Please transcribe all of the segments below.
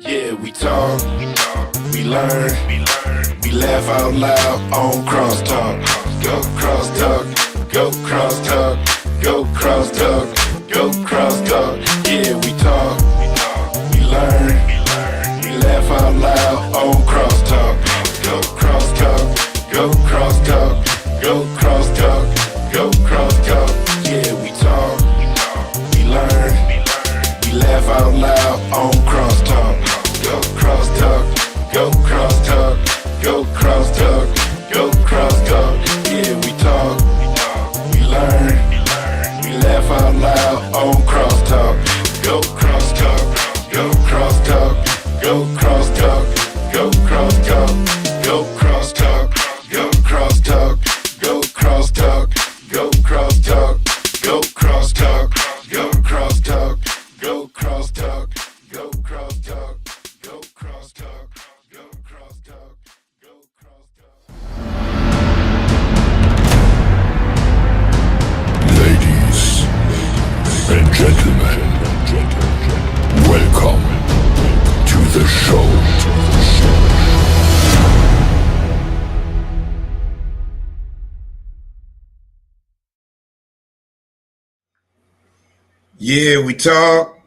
Yeah, we talk, we learn, we laugh out loud on CrossTalk. Go CrossTalk, go CrossTalk, go CrossTalk, go CrossTalk. Yeah, we talk, we learn, we laugh out loud on CrossTalk. Go CrossTalk, go CrossTalk, go CrossTalk, go CrossTalk. Yeah, we talk, we learn, we laugh out loud on CrossTalk. Go CrossTalk, go CrossTalk, go CrossTalk, go CrossTalk. Yeah, we talk, we learn, we laugh out loud on CrossTalk. Go CrossTalk, go CrossTalk, go CrossTalk, go CrossTalk, go CrossTalk, go CrossTalk, go CrossTalk, go CrossTalk, go CrossTalk, go CrossTalk, go CrossTalk, go CrossTalk, go CrossTalk, go CrossTalk, go CrossTalk. Ladies and gentlemen, welcome to the show. Yeah, we talk,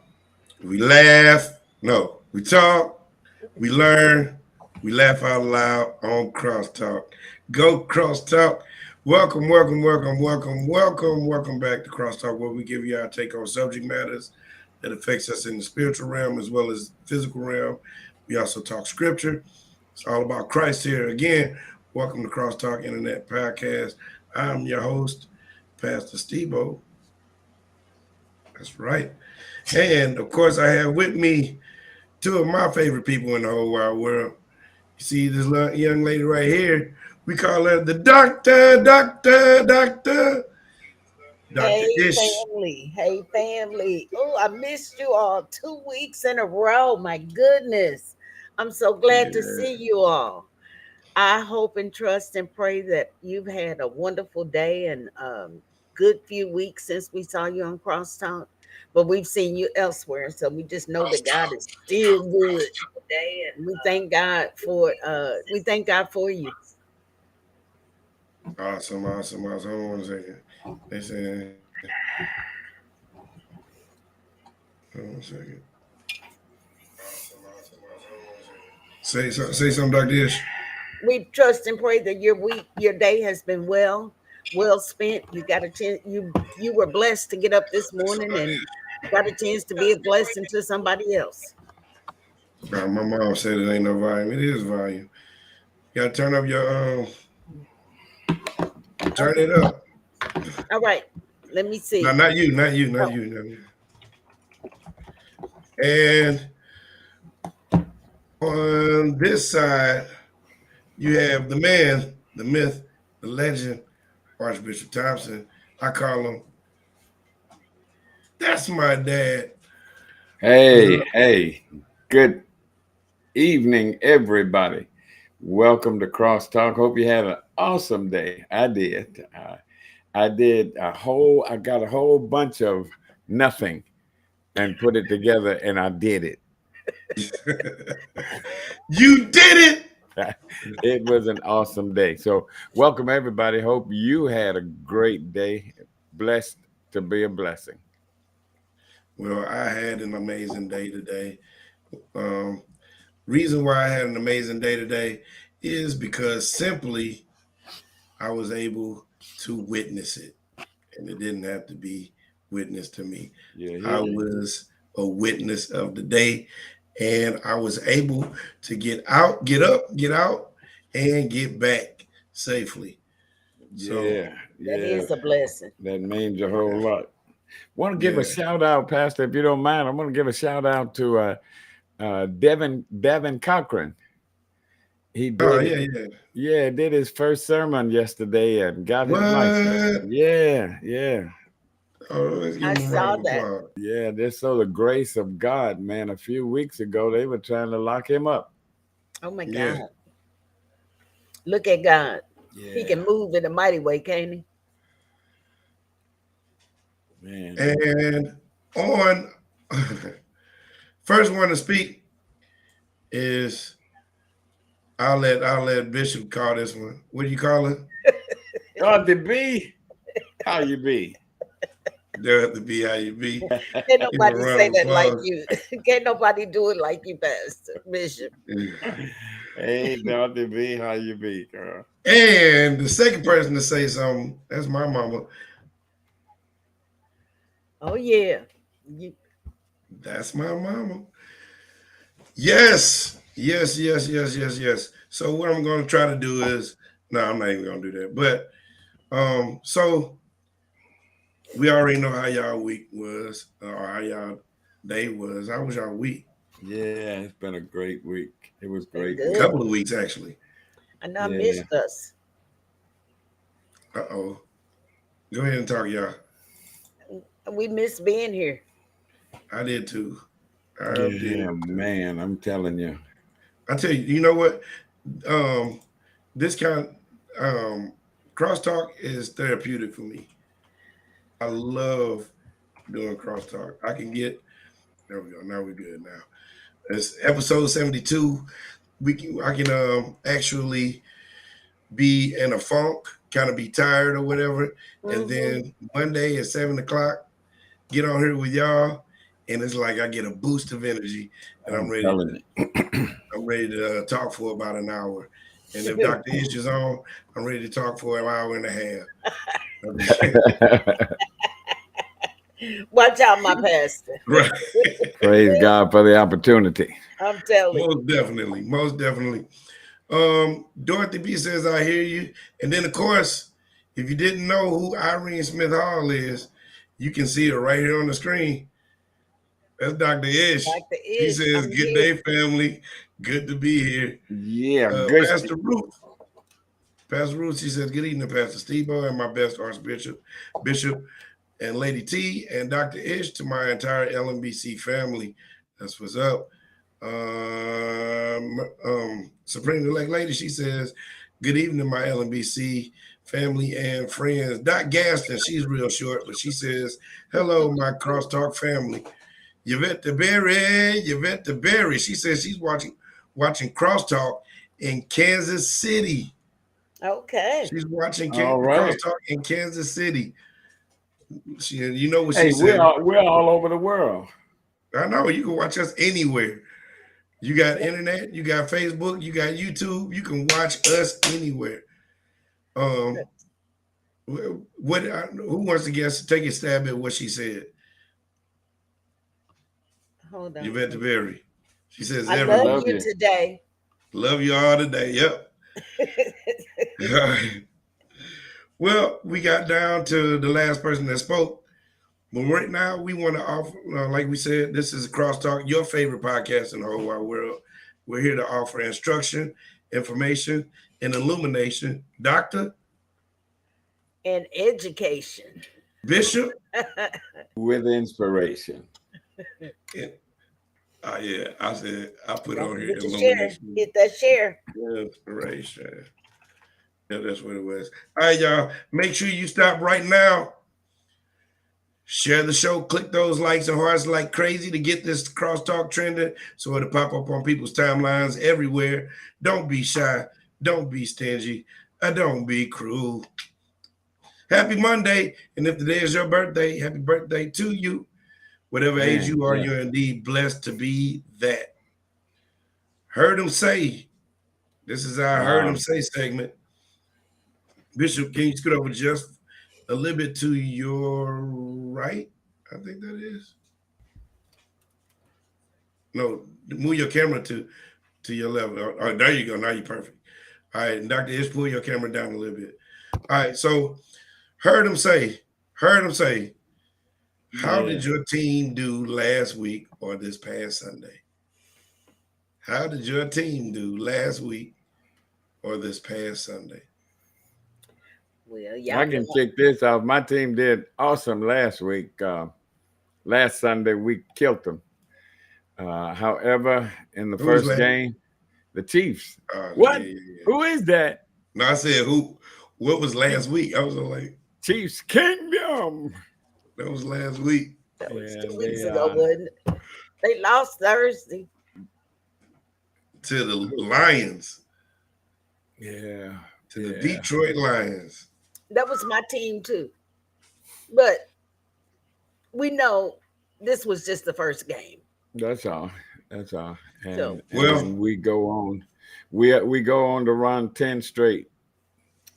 we laugh. No, we talk, we learn, we laugh out loud on CrossTalk. Go CrossTalk. Welcome back to CrossTalk, where we give you our take on subject matters that affects us in the spiritual realm as well as physical realm. We also talk scripture. It's all about Christ here. Again, welcome to CrossTalk Internet Podcast. I'm your host, Pastor Stebo. That's right. And of course, I have with me two of my favorite people in the whole wide world. You see this young lady right here? We call her the Doctor Hey Ish. family, hey family. Oh, I missed you all 2 weeks in a row. My goodness. I'm so glad to Yeah. see you all. I hope and trust and pray that you've had a wonderful day and good few weeks since we saw you on Crosstalk. But we've seen you elsewhere, so we just know that God is still good. And we thank God for you. Awesome. Hold on 1 second. They said, hold on a second. Say something, Dr. Ish. We trust and pray that your day has been well spent. You got a chance. You were blessed to get up this morning and got a chance to be a blessing to somebody else. My mom said it ain't no volume. It is volume. You gotta turn up your turn Okay. it up. All right. Let me No, see. not you, Oh, not you. And on this side, you have the man, the myth, the legend, Archbishop Thompson. I call him, that's my dad. Hey, good evening, everybody. Welcome to Crosstalk. Hope you had an awesome day. I did. I got a whole bunch of nothing and put it together, and I did it. You did it. It was an awesome day. So, welcome, everybody. Hope you had a great day. Blessed to be a blessing. Well, I had an amazing day today. Um, reason why I had an amazing day today is because simply I was able to witness it, and it didn't have to be witnessed to me. I Yeah. was a witness of the day, and I was able to get out, get up, get out, and get back safely. So, that Yeah. is a blessing. That means a whole lot. Want to give a yeah. shout out, Pastor, if you don't mind. I want to give a shout out to Devin Cochran. He Oh, did, yeah. did his first sermon yesterday and got his license. What? Yeah. Oh, let's give I him a round saw of that. applause. Yeah, just so the grace of God, man. A few weeks ago, they were trying to lock him up. Oh my Yeah. God. Look at God. He Yeah, can move in a mighty way, can't he? man. And on first one to speak is I'll let Bishop call this one. What do you call it? Dorothy B, how you be? There have to be how you be. Can't Give a nobody round say of that like applause. you. Can't nobody do it like you, Pastor Bishop. Hey, Dorothy B, how you be, girl? And the second person to say something, that's my mama. Oh yeah. You, That's my mama. Yes. Yes, yes, yes, yes, yes. So what I'm gonna try to do is no, I'm not even gonna do that. But so we already know how y'all week was or how y'all day was. How was y'all week? Yeah, it's been a great week. It was a been great week. good. Couple of weeks actually. I know I Yeah. missed us. Uh-oh. Go ahead and talk, y'all. We miss being here. I did too. I Yeah, did too. man, I'm telling you. I tell you, you know what? Um, this kind um crosstalk is therapeutic for me. I love doing crosstalk. I can get there we go. Now we're good now. It's episode 72. I can actually be in a funk, kind of be tired or whatever. And Hmm. then Monday at 7 o'clock, get on here with y'all, and it's like I get a boost of energy and I'm telling I'm ready to talk for about an hour. And if Dr. Ish is on, I'm ready to talk for an hour and a half. Okay. you. Watch out, my pastor. Right. Praise God for the opportunity. I'm telling you. Most definitely. Most definitely. Dorothy B says, I hear you. And then, of course, if you didn't know who Irene Smith Hall is, you can see her right here on the screen. That's Dr. Ish. Like the She ish, says, I'm good here. day, family. Good to be here. Yeah, good. Pastor Ruth. Pastor Ruth, she says, good evening, Pastor Stebo and my best Archbishop, Bishop, and Lady T, and Dr. Ish to my entire LMBC family. That's what's up. Supreme Elect Lady, she says, good evening, my LMBC family and friends. Dot Gaston, she's real short, but she says, hello, my crosstalk family. Yvette the Berry, she says she's watching crosstalk in Kansas City. Okay. She's watching All right. crosstalk in Kansas City. You know what she Hey, said. we're all over the world. I know you can watch us anywhere. You got internet, you got Facebook, you got YouTube. You can watch us anywhere. Um, who wants to guess? Take a stab at what she said. Hold on. Yvette Berry. She says I We love everywhere. love you you. today. Love you all today. Yep. All right. Well, we got down to the last person that spoke. But right now, we want to offer, like we said, this is Crosstalk, your favorite podcast in the whole wide world. We're here to offer instruction, information, and illumination. Doctor, And education. Bishop, With inspiration. and, yeah, I said, I put Don't on here forget to share. illumination, Hit that share. inspiration. Yeah, that's what it was. All right, y'all, make sure you stop right now. Share the show, click those likes and hearts like crazy to get this crosstalk trending so it'll pop up on people's timelines everywhere. Don't be shy. Don't be stingy. Don't be cruel. Happy Monday. And if today is your birthday, happy birthday to you. Whatever age Man, you are, yeah. you're indeed blessed to be that. Heard him say, this is our Heard him Wow. say segment. Bishop, can you scoot over just a little bit to your right? I think that is. No, move your camera to your left. Oh, there you go. Now you're perfect. All right, and Dr. Ish, pull your camera down a little bit. All right, so heard him say, how Yeah. did your team do last week or this past Sunday? How did your team do last week or this past Sunday? Well, y'all I can. can kick this off. My team did awesome last week. Last Sunday, we killed them. However, in the Who was first last? game, the Chiefs. Yeah, What? yeah, yeah. Who is that? No, I said who. What was last week? I was like, Chiefs Kingdom. that was last week. That was Yeah, 2 weeks they ago, wasn't it? They lost Thursday. to the Lions, Yeah. to the Detroit Lions. That was my team too. But we know this was just the first game. That's all. That's all. So And we go on. We go on to run 10 straight.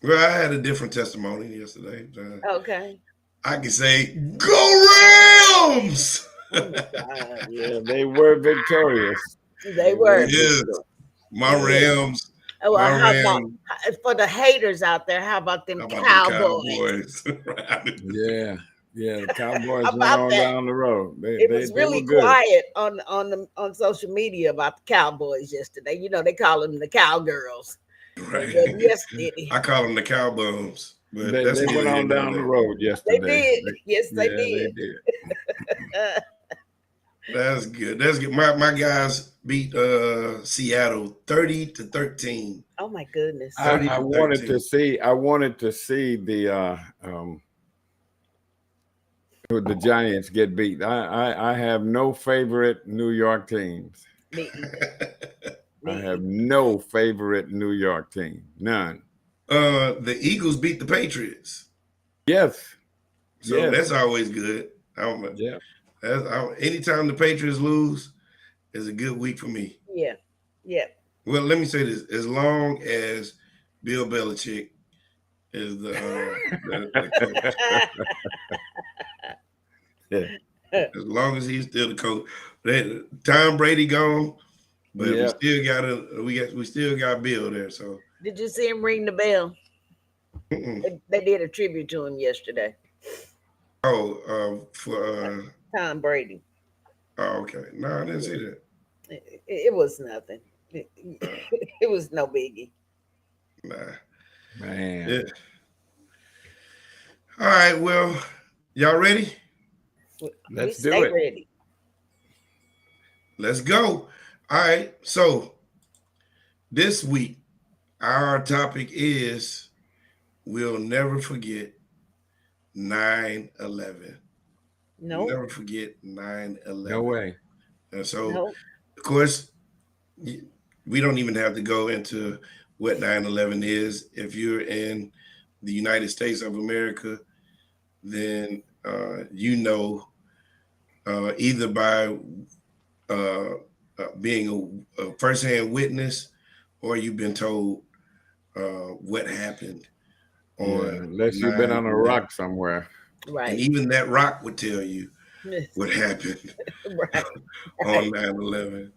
Well, I had a different testimony yesterday. okay. I can say, "Go Rams!" Oh my God. Yeah, they were victorious. They were. Yes, my Yeah. Rams. Oh, My well, how about Rams. for the haters out there? How about them How about them Cowboys? Cowboys? Yeah. Yeah, the How Cowboys went about on that? down the road. It was They really were good. quiet on social media about the Cowboys yesterday. You know, they call them the cowgirls. Right. But yesterday. I call them the Cowbums, but They that's went on down the road They yesterday. did. Yes, they Yeah, did. they did. That's good. That's good. My guys beat Seattle 30-13. Oh my goodness. I wanted to see the Giants get beat. I have no favorite New York teams. Me either. I have no favorite New York team. None. The Eagles beat the Patriots. Yes. So that's always good. Yeah. Anytime the Patriots lose is a good week for me. Yeah. Yeah. Well, let me say this: as long as Bill Belichick is the coach, Yeah. as long as he's still the coach. Tom Brady gone, but we still got Bill there. So Did you see him ring the bell? They did a tribute to him yesterday. for Tom Brady. oh, okay. No, I didn't see that. It was nothing. It was no biggie. Nah. Man. Yeah. All right. Well, y'all ready? Let's We do it. Ready. Let's go. All right. So this week, our topic is we'll never forget 9/11. No. We'll never forget 9/11. No way. And so, No. of course, we don't even have to go into what 9/11 is. If you're in the United States of America, then you know either by being a firsthand witness or you've been told what happened on Unless you've been on a 9/11. rock somewhere. Right. And even that rock would tell you what happened right. on 9/11.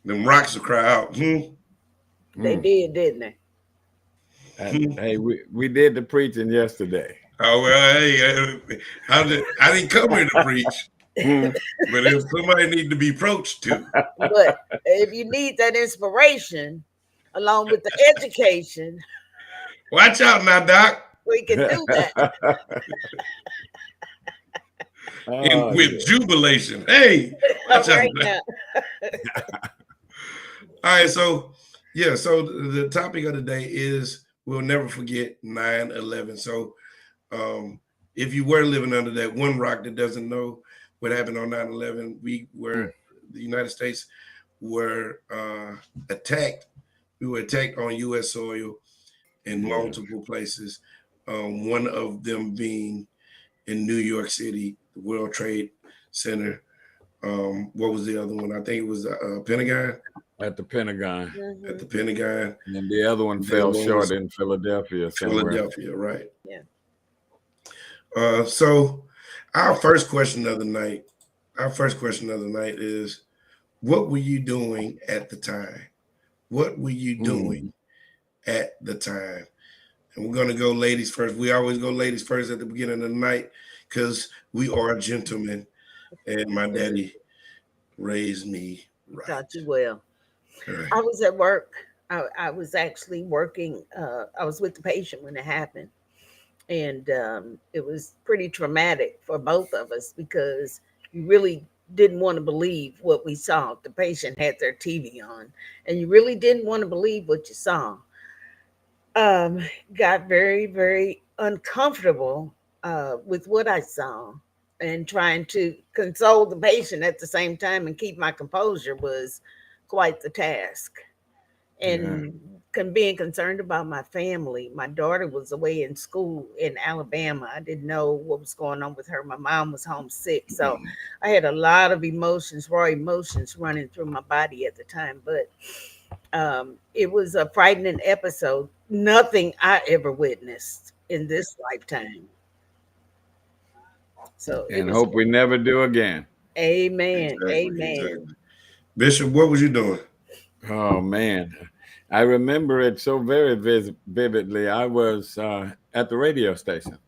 Them rocks will cry out. They did, didn't they? Hey, we did the preaching yesterday. Oh well, hey, I didn't come here to preach, but if somebody need to be approached to, But if you need that inspiration along with the education, watch out now, Doc. we can do that. With jubilation. Hey, watch out Right now. now. All right, so the topic of the day is we'll never forget 9/11. So if you were living under that one rock that doesn't know what happened on 9/11, the United States were attacked. We were attacked on U.S. soil in multiple places. One of them being in New York City, the World Trade Center. What was the other one? I think it was Pentagon. At the Pentagon. At the Pentagon. And the other one fell short in Philadelphia somewhere. Philadelphia, right. Yeah. So our first question of the night is, what were you doing at the time? What were you doing at the time? And we're going to go ladies first. We always go ladies first at the beginning of the night because we are gentlemen, and my daddy raised me right. Taught you well. Right. I was at work. I was actually working. I was with the patient when it happened. And it was pretty traumatic for both of us because you really didn't want to believe what we saw. The patient had their TV on, and you really didn't want to believe what you saw. Got very, very uncomfortable with what I saw, and trying to console the patient at the same time and keep my composure was quite the task. Yeah. And being concerned about my family. My daughter was away in school in Alabama. I didn't know what was going on with her. My mom was homesick. So I had a lot of emotions, raw emotions running through my body at the time. But it was a frightening episode. Nothing I ever witnessed in this lifetime. So it And was, hope we never do again. amen. Exactly, Amen. exactly. Bishop, what was you doing? Oh man, I remember it so very vividly. I was at the radio station.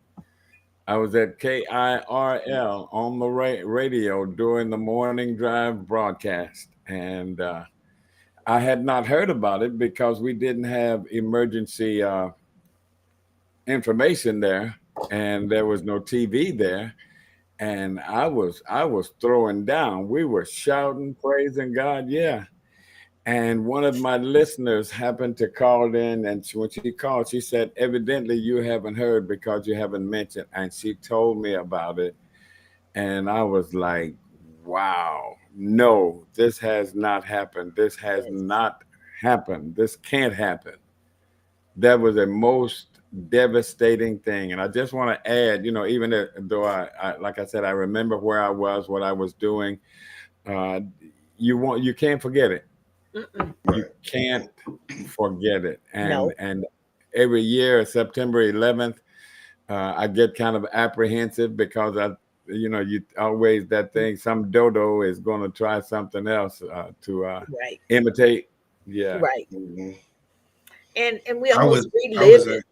I was at KIRL on the radio during the morning drive broadcast, and I had not heard about it because we didn't have emergency information there, and there was no TV there. And I was throwing down. We were shouting, praising God, yeah. And one of my listeners happened to call in, and when she called, she said, "Evidently, you haven't heard because you haven't mentioned." And she told me about it, and I was like, "Wow, no, this has not happened. This has Yes. not happened. This can't happen." That was a most devastating thing, and I just want to add, even though like I said, I remember where I was, what I was doing. Uh, you can't forget it. Mm-mm. You Right. can't forget it. And No. and every year, September 11th, I get kind of apprehensive because you always that thing, some dodo is going to try something else to Right. imitate. Yeah. Right. Mhm. And we I was almost I was relived it.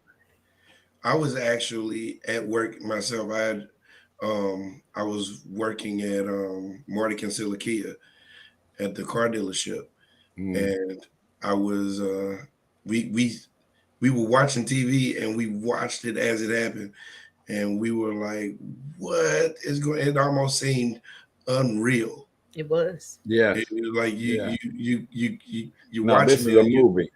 I was actually at work myself. I was working at Marty Kia at the car dealership, Mm. and I was we we we were watching TV and we watched it as it happened, and we were like, "What is going?" It almost seemed unreal. It was. It Yes. was like Yeah. you're No, watching this is it a and you movie.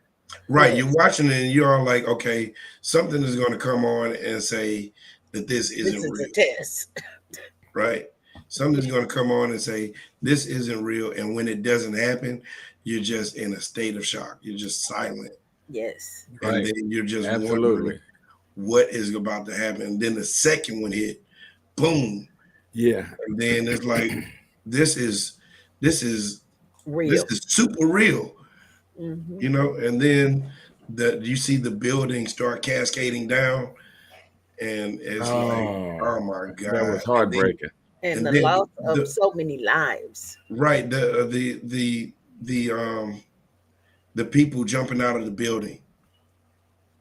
right, you're Yes. watching it and you're all like, okay, something is going to come on and say that this This isn't is a real, test. right? Something's going to come on and say this isn't real, and when it doesn't happen, you're just in a state of shock. You're just silent, Yes. and Right. then you're just wondering Absolutely. what is about to happen. And then the second one hit, boom, Yeah. and then it's like this is this is this Real. is super real, Hmm. and then you see the building start cascading down, and it's like, Oh, oh my that god, was heartbreaking. And and the then loss of the so many lives. right the people jumping out of the building,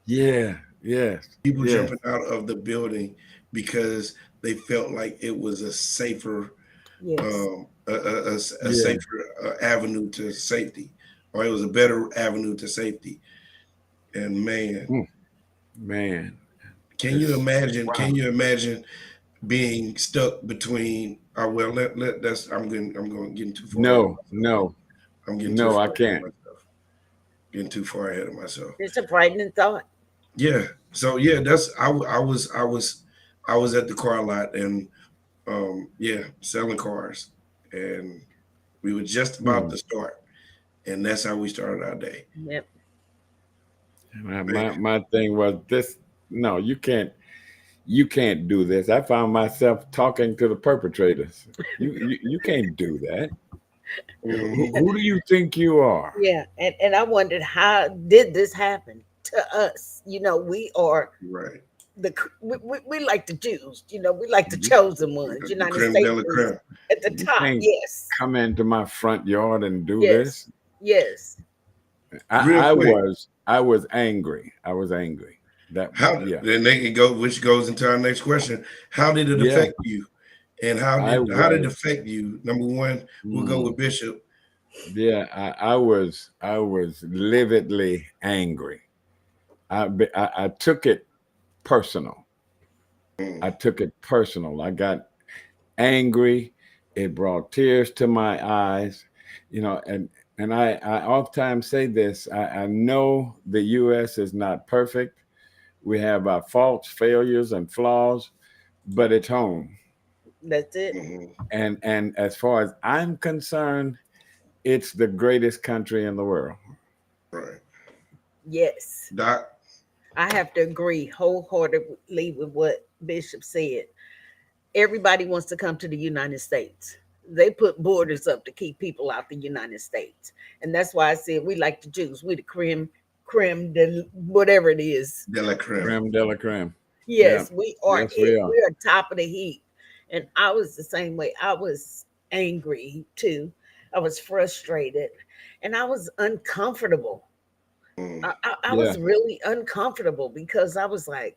Yeah. Yes. people Yes. jumping out of the building because they felt like it was a safer Yes. a Yeah. safer avenue to safety, or it was a better avenue to safety. And man, Mm, man. can you It's imagine? wow. Can you imagine being stuck between? Well, let that's I'm going getting too far ahead of No, myself. no, I'm getting too no, I far ahead of can't. myself. Getting too far ahead of myself. It's a frightening thought. Yeah. So yeah, I was at the car lot and yeah, selling cars, and we were just about Hmm. to start, and that's how we started our day. Yep. Man, My thing was this. No, you can't do this. I found myself talking to the perpetrators. You can't do that. Who, mhm, who do you think you are? Yeah. And I wondered, how did this happen to us? We are right. we like the Jews, we like the chosen ones. The United creme de States la is creme. at the You top. can't Yes. come into my front yard and do Yes. this. Yes. Real quick, I was angry. I was angry. That yeah. then they can go, which goes into our next question. How did it Yeah. affect you? And I how did it was. affect you? Number one, we'll go Hmm. with Bishop. Yeah, I was lividly angry. I took it personal. Mm, I took it personal. I got angry. It brought tears to my eyes, and I oftentimes say this. I know the U.S. is not perfect. We have our faults, failures, and flaws, but it's home. That's it. mhm, And as far as I'm concerned, it's the greatest country in the world. Right. Yes, Doc. I have to agree wholeheartedly with what Bishop said. Everybody wants to come to the United States. They put borders up to keep people out the United States, and that's why I said we like the Jews. We the creme de whatever it is. De la creme. Creme de la creme. Yeah. Yes, we are Yes, we it. are. We are top of the heap. And I was the same way. I was angry too. I was frustrated, and I was uncomfortable. Mm. I Yeah. was really uncomfortable because I was like,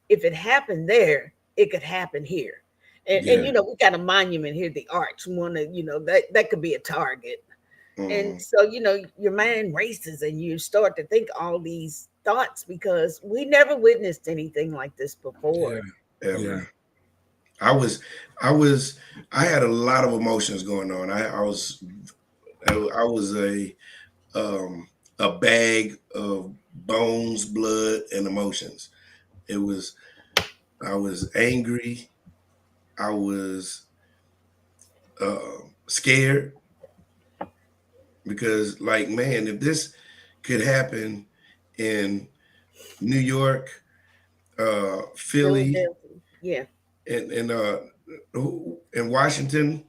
if it happened there, it could happen here. And Yeah. we got a monument here, the arch. One of that could be a target. And Mm. so your mind races, and you start to think all these thoughts because we never witnessed anything like this Yeah. before. Yeah. Ever. I was, I was, I had a lot of emotions going on. I was a bag of bones, blood, and emotions. It was, I was angry. I was scared because, like, man, if this could happen in New York, Philly, Philadelphia. Yeah. and in Washington,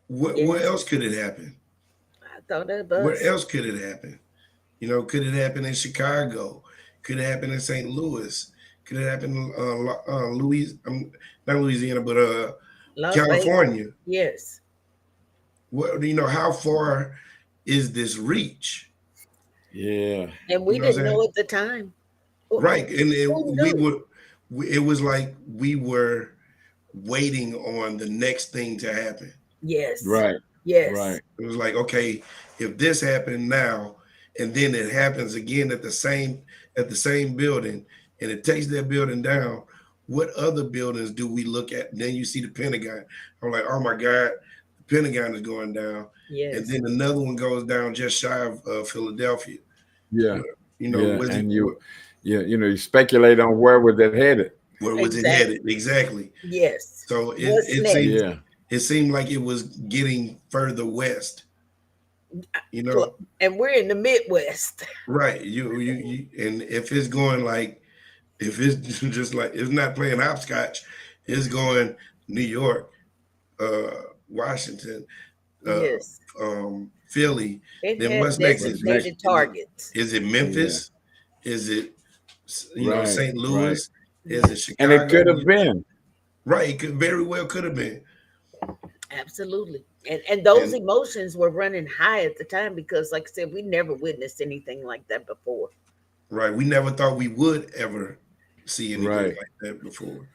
where Yes. else could it happen? I thought of Where us. else could it happen? Could it happen in Chicago? Could it happen in St. Louis? Could it happen in not Louisiana, but Las Vegas. California? Yes. What how far is this reach? Yeah. And You we know what I'm didn't know saying? at the time. Right, and Who we knew? would. It was like we were waiting on the next thing to happen. Yes. Right. Yes. Right. It was like, okay, if this happened now, and then it happens again at the same building, and it takes that building down, what other buildings do we look at? And then you see the Pentagon. I'm like, oh my God, the Pentagon is going down, and Yes. then another one goes down just shy of Philadelphia. Yeah. Yeah. Was it? And you speculate on where was it headed. Where was it Exactly. headed? Exactly. Yes. So it, What's it next? seemed Yeah. it seemed like it was getting further west. You know, And we're in the Midwest. right? And if it's going like if it's just like it's not playing hopscotch, it's going New York, uh, Washington, uh, Yes. Philly. It Then had what's next? What's next? designated targets. Is it Yeah. Memphis? Is it Right. St. Right. Louis? Is it Yes. And it Chicago? could have been. Right, it could very well could have been. Absolutely. And those And emotions were running high at the time because, like I said, we never witnessed anything like that before. right, we never thought we would ever see anything Right. like that before.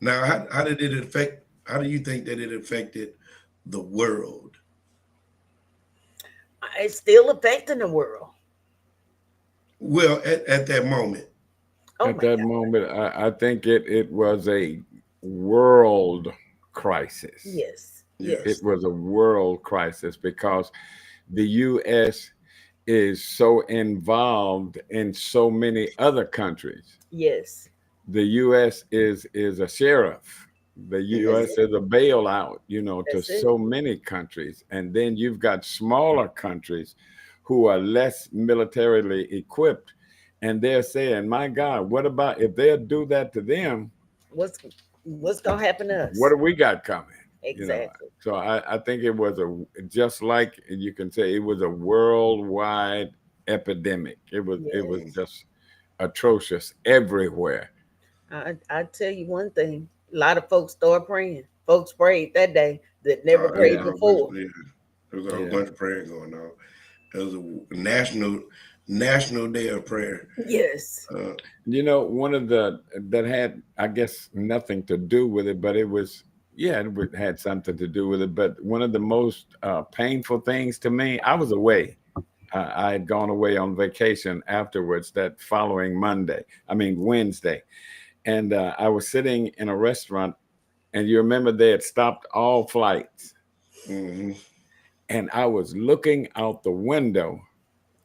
Now, how did it affect? How do you think that it affected the world? It's still affecting the world. Well, at that moment, Oh At my that God. moment, I think it was a world crisis. Yes. yeah, It Yes. was a world crisis because the U.S. is so involved in so many other countries. Yes. The U.S. is a sheriff. The That's mhm, U.S. it. is a bailout, to That's it. so many countries. And then you've got smaller countries who are less militarily equipped. And they're saying, my God, what about if they'll do that to them? What's what's gonna happen to What us? do we got coming? You know, Exactly. so I think it was just like you can say it was a worldwide epidemic. It was Yes. mhm. just atrocious everywhere. I tell you one thing. A lot of folks start praying. Folks prayed that day that never There was prayed Yeah, a whole bunch. before. Yeah, there was a whole yeah. bunch of prayer going on. It was a national day of prayer. Yes. Uh, One of the that had, I guess, nothing to do with it, but it was, yeah, had something to do with it. But one of the most painful things to me, I was away. I had gone away on vacation afterwards that following Wednesday. And I was sitting in a restaurant, and you remember they had stopped all flights. mhm. And I was looking out the window,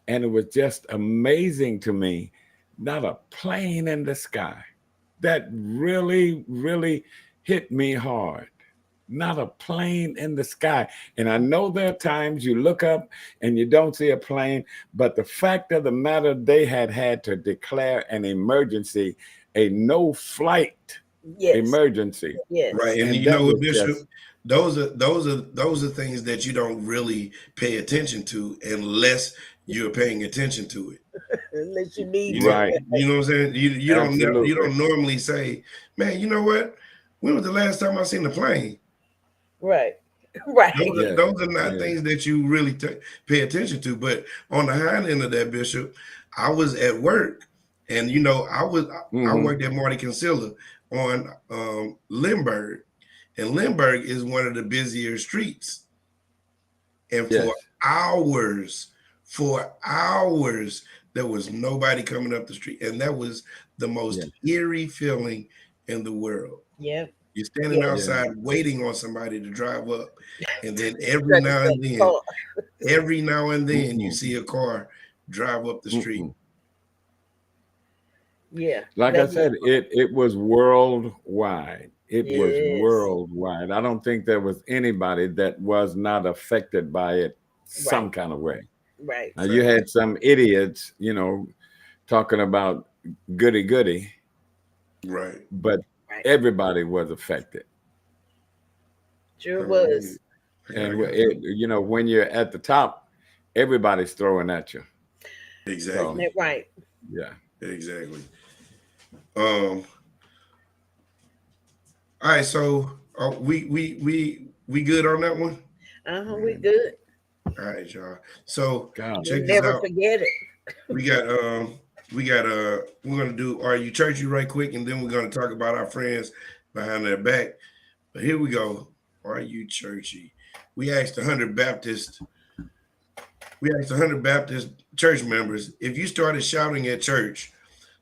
and it was just amazing to me, not a plane in the sky. That really, really hit me hard. not a plane in the sky. And I know there are times you look up and you don't see a plane, but the fact of the matter, they had to declare an emergency, a no flight Yes. emergency. Right. Yes. And And you know that what, was Bishop? just, Those are things that you don't really pay attention to unless you're paying attention to it. Unless you need You to. know, right. you know what I'm saying? You Absolutely. don't normally say, man, you know what? When was the last time I seen a plane? Right. Right. Yes. Those are not Yes. things that you really pay attention to. But on the high end of that, Bishop, I was at work, and I Hmm. worked at Marty Concealer on Lindbergh, and Lindbergh is one of the busier streets. And Yes. for hours, there was nobody coming up the street, and that was the most Yes. eerie feeling in the world. Yeah. You're standing Yeah. Yeah. outside waiting on somebody to drive up, and then Trying to get a car. every now and then, you Mm-mm. see a car drive up the street. Mm-mm. Yeah. Like I That was said, it was worldwide. It was yes. worldwide. I don't think there was anybody that was not affected by it Right. some kind of way. Right. Now you had some idiots, talking about goody goody, Right. but Right. everybody was affected. Sure Um, was. I And got some. when you're at the top, everybody's throwing at you. So Exactly. That right. yeah. Exactly. Um. All right. So we good on that one. We good. All right, y'all. So God. We check this never out. forget it. We got we're gonna do Are You Churchy right quick, and then we're gonna talk about our friends behind their back. But here we go. Are you churchy? We asked 100 Baptist. We asked 100 Baptist church members, if you started shouting at church,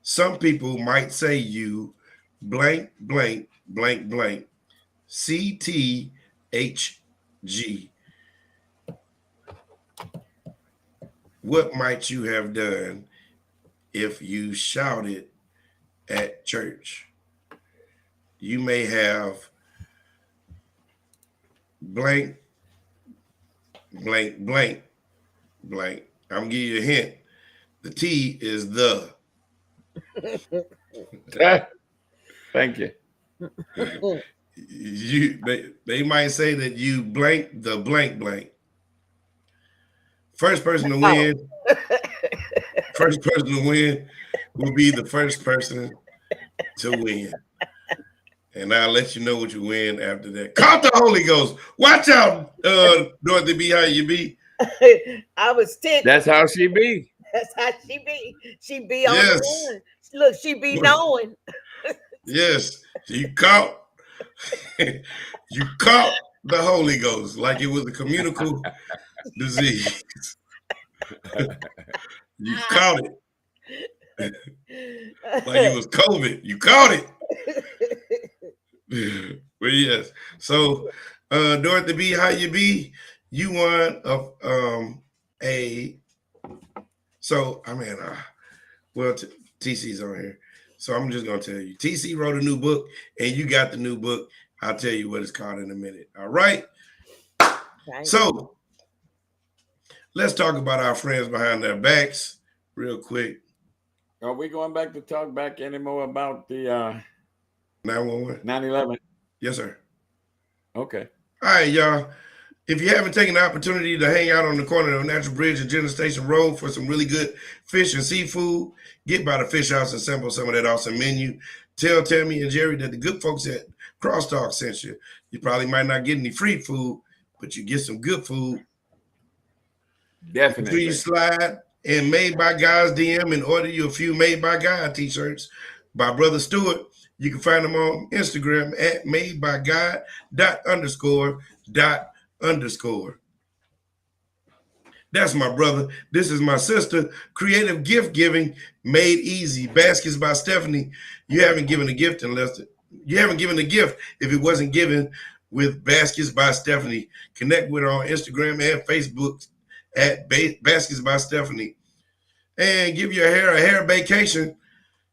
some people might say you blank blank blank blank CTHG. What might you have done if you shouted at church? You may have blank, blank, blank, blank. I'm gonna give you a hint. The T is the. Thank you. They might say that you blank the blank blank. First person to Oh. win. First person to win will be the first person to win. And I'll let you know what you win after that. Caught the Holy Ghost. Watch out, Dorothy B. How you be? I was tickled. That's how she be. That's how she be. She be on Yes. the one. Look, she be knowing. Yes. You caught you caught the Holy Ghost like it was a communicable disease. You caught it. Like it was COVID. You caught it. But yes. So Dorothy B, how you be? You won a so I mean well TC's on here. So I'm just gonna tell you. TC wrote a new book and you got the new book. I'll tell you what it's called in a minute. All right. Right. So let's talk about our friends behind their backs real quick. Are we going back to talk back anymore about the 911. 9/11? Yes, sir. Okay. All right, y'all. If you haven't taken the opportunity to hang out on the corner of Natural Bridge and General Station Road for some really good fish and seafood, get by the Fish House and sample some of that awesome menu. Tell Tammy and Jerry that the good folks at CrossTalk sent you. You probably might not get any free food, but you get some good food. Make sure Definitely. you slide in Made by God's DM and order you a few Made by God t-shirts by Brother Stewart. You can find them on Instagram at madebygod._. That's my brother. This is my sister. Creative gift giving made easy. Baskets by Stephanie. You haven't given a gift if it wasn't given with Baskets by Stephanie. Connect with her on Instagram and Facebook at Baskets by Stephanie. And give your hair a hair vacation.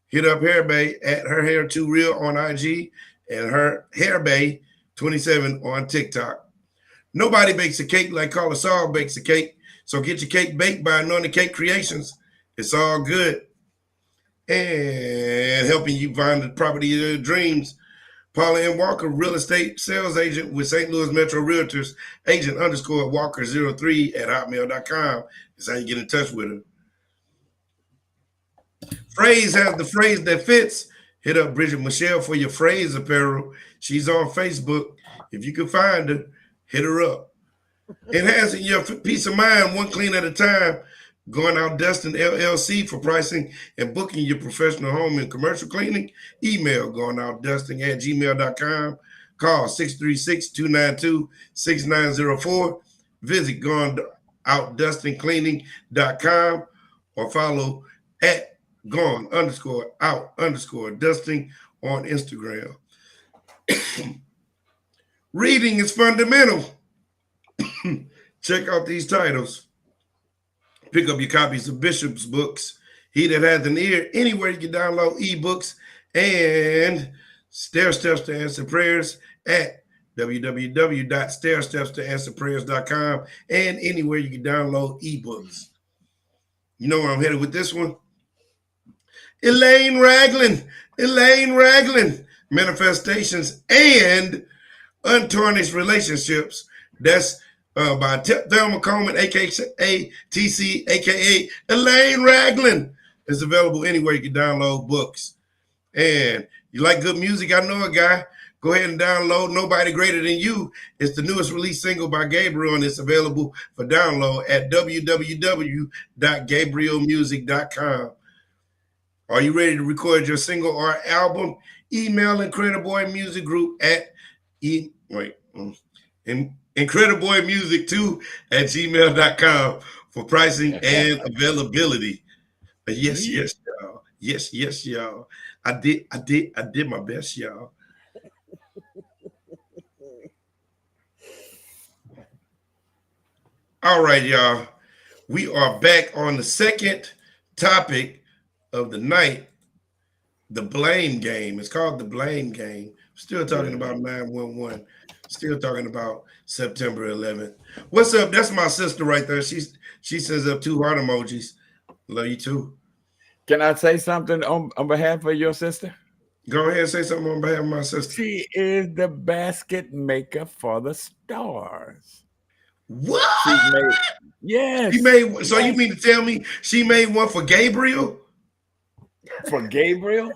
Hit up Hair Bay at Her Hair Too Real on IG and her Hair Bay 27 on TikTok. Nobody bakes a cake like Carla Saul bakes a cake. So get your cake baked by Anointed Cake Creations. It's all good. And helping you find the property of your dreams. Paula M. Walker, real estate sales agent with St. Louis Metro Realtors, agent _ Walker03 at hotmail.com. That's how you get in touch with her. Phrase has the phrase that fits. Hit up Bridget Michelle for your phrase apparel. She's on Facebook. If you can find her, hit her up. Enhancing your peace of mind one clean at a time. Going Out Dustin LLC for pricing and booking your professional home and commercial cleaning. Email goingoutdusting@gmail.com. Call 636-292-6904. Visit goingoutdustingcleaning.com or follow at gone_out_dusting on Instagram. Reading is fundamental. Check out these titles. Pick up your copies of Bishop's books, He That Hath an Ear, anywhere you can download ebooks, and Stair Steps to Answer Prayers at www.stairstepstoanswerprayers.com and anywhere you can download ebooks. You know where I'm headed with this one? Elaine Ragland, Manifestations and Untarnished Relationships. That's by Thelma Coleman, aka TC, aka Elaine Ragland. It's available anywhere you can download books. And you like good music? I know a guy. Go ahead and download Nobody Greater Than You. It's the newest release single by Gabriel, and it's available for download at www.gabrielmusic.com. Are you ready to record your single or album? Email Incredible Boy Music Group at incrediboymusic2@gmail.com for pricing and availability. Yes, y'all. Yes, y'all. I did my best, y'all. All right, y'all. We are back on the second topic of the night, the blame game. It's called the blame game. Still talking about 911. Still talking about September 11th. What's up? That's my sister right there. She sends up 2 heart emojis. Love you too. Can I say something on behalf of your sister? Go ahead and say something on behalf of my sister. She is the basket maker for the stars. What? Yes. She made. So you mean to tell me she made one for Gabriel? For Gabriel?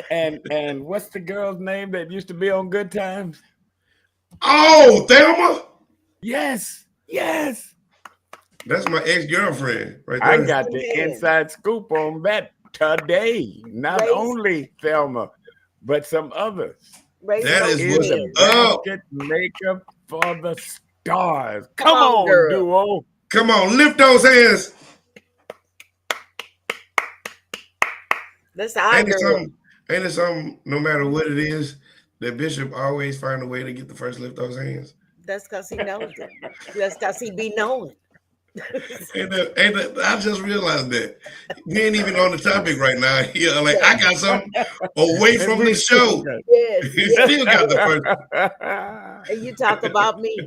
And what's the girl's name that used to be on Good Times? Oh, Thelma? Yes. That's my ex-girlfriend right there. I got the inside scoop on that today. Not only Thelma, but some others. That is what's up. Basket maker for the stars. Come on, girl. duo. Come on, lift those hands. That's our girl. Ain't it something, no matter what it is, that Bishop always find a way to get the first lift those hands? That's because he knows it. That's because he be knowing. I just realized that we ain't even on the topic right now. Like I got something away from the show. Yes. Still got the first. And you talk about me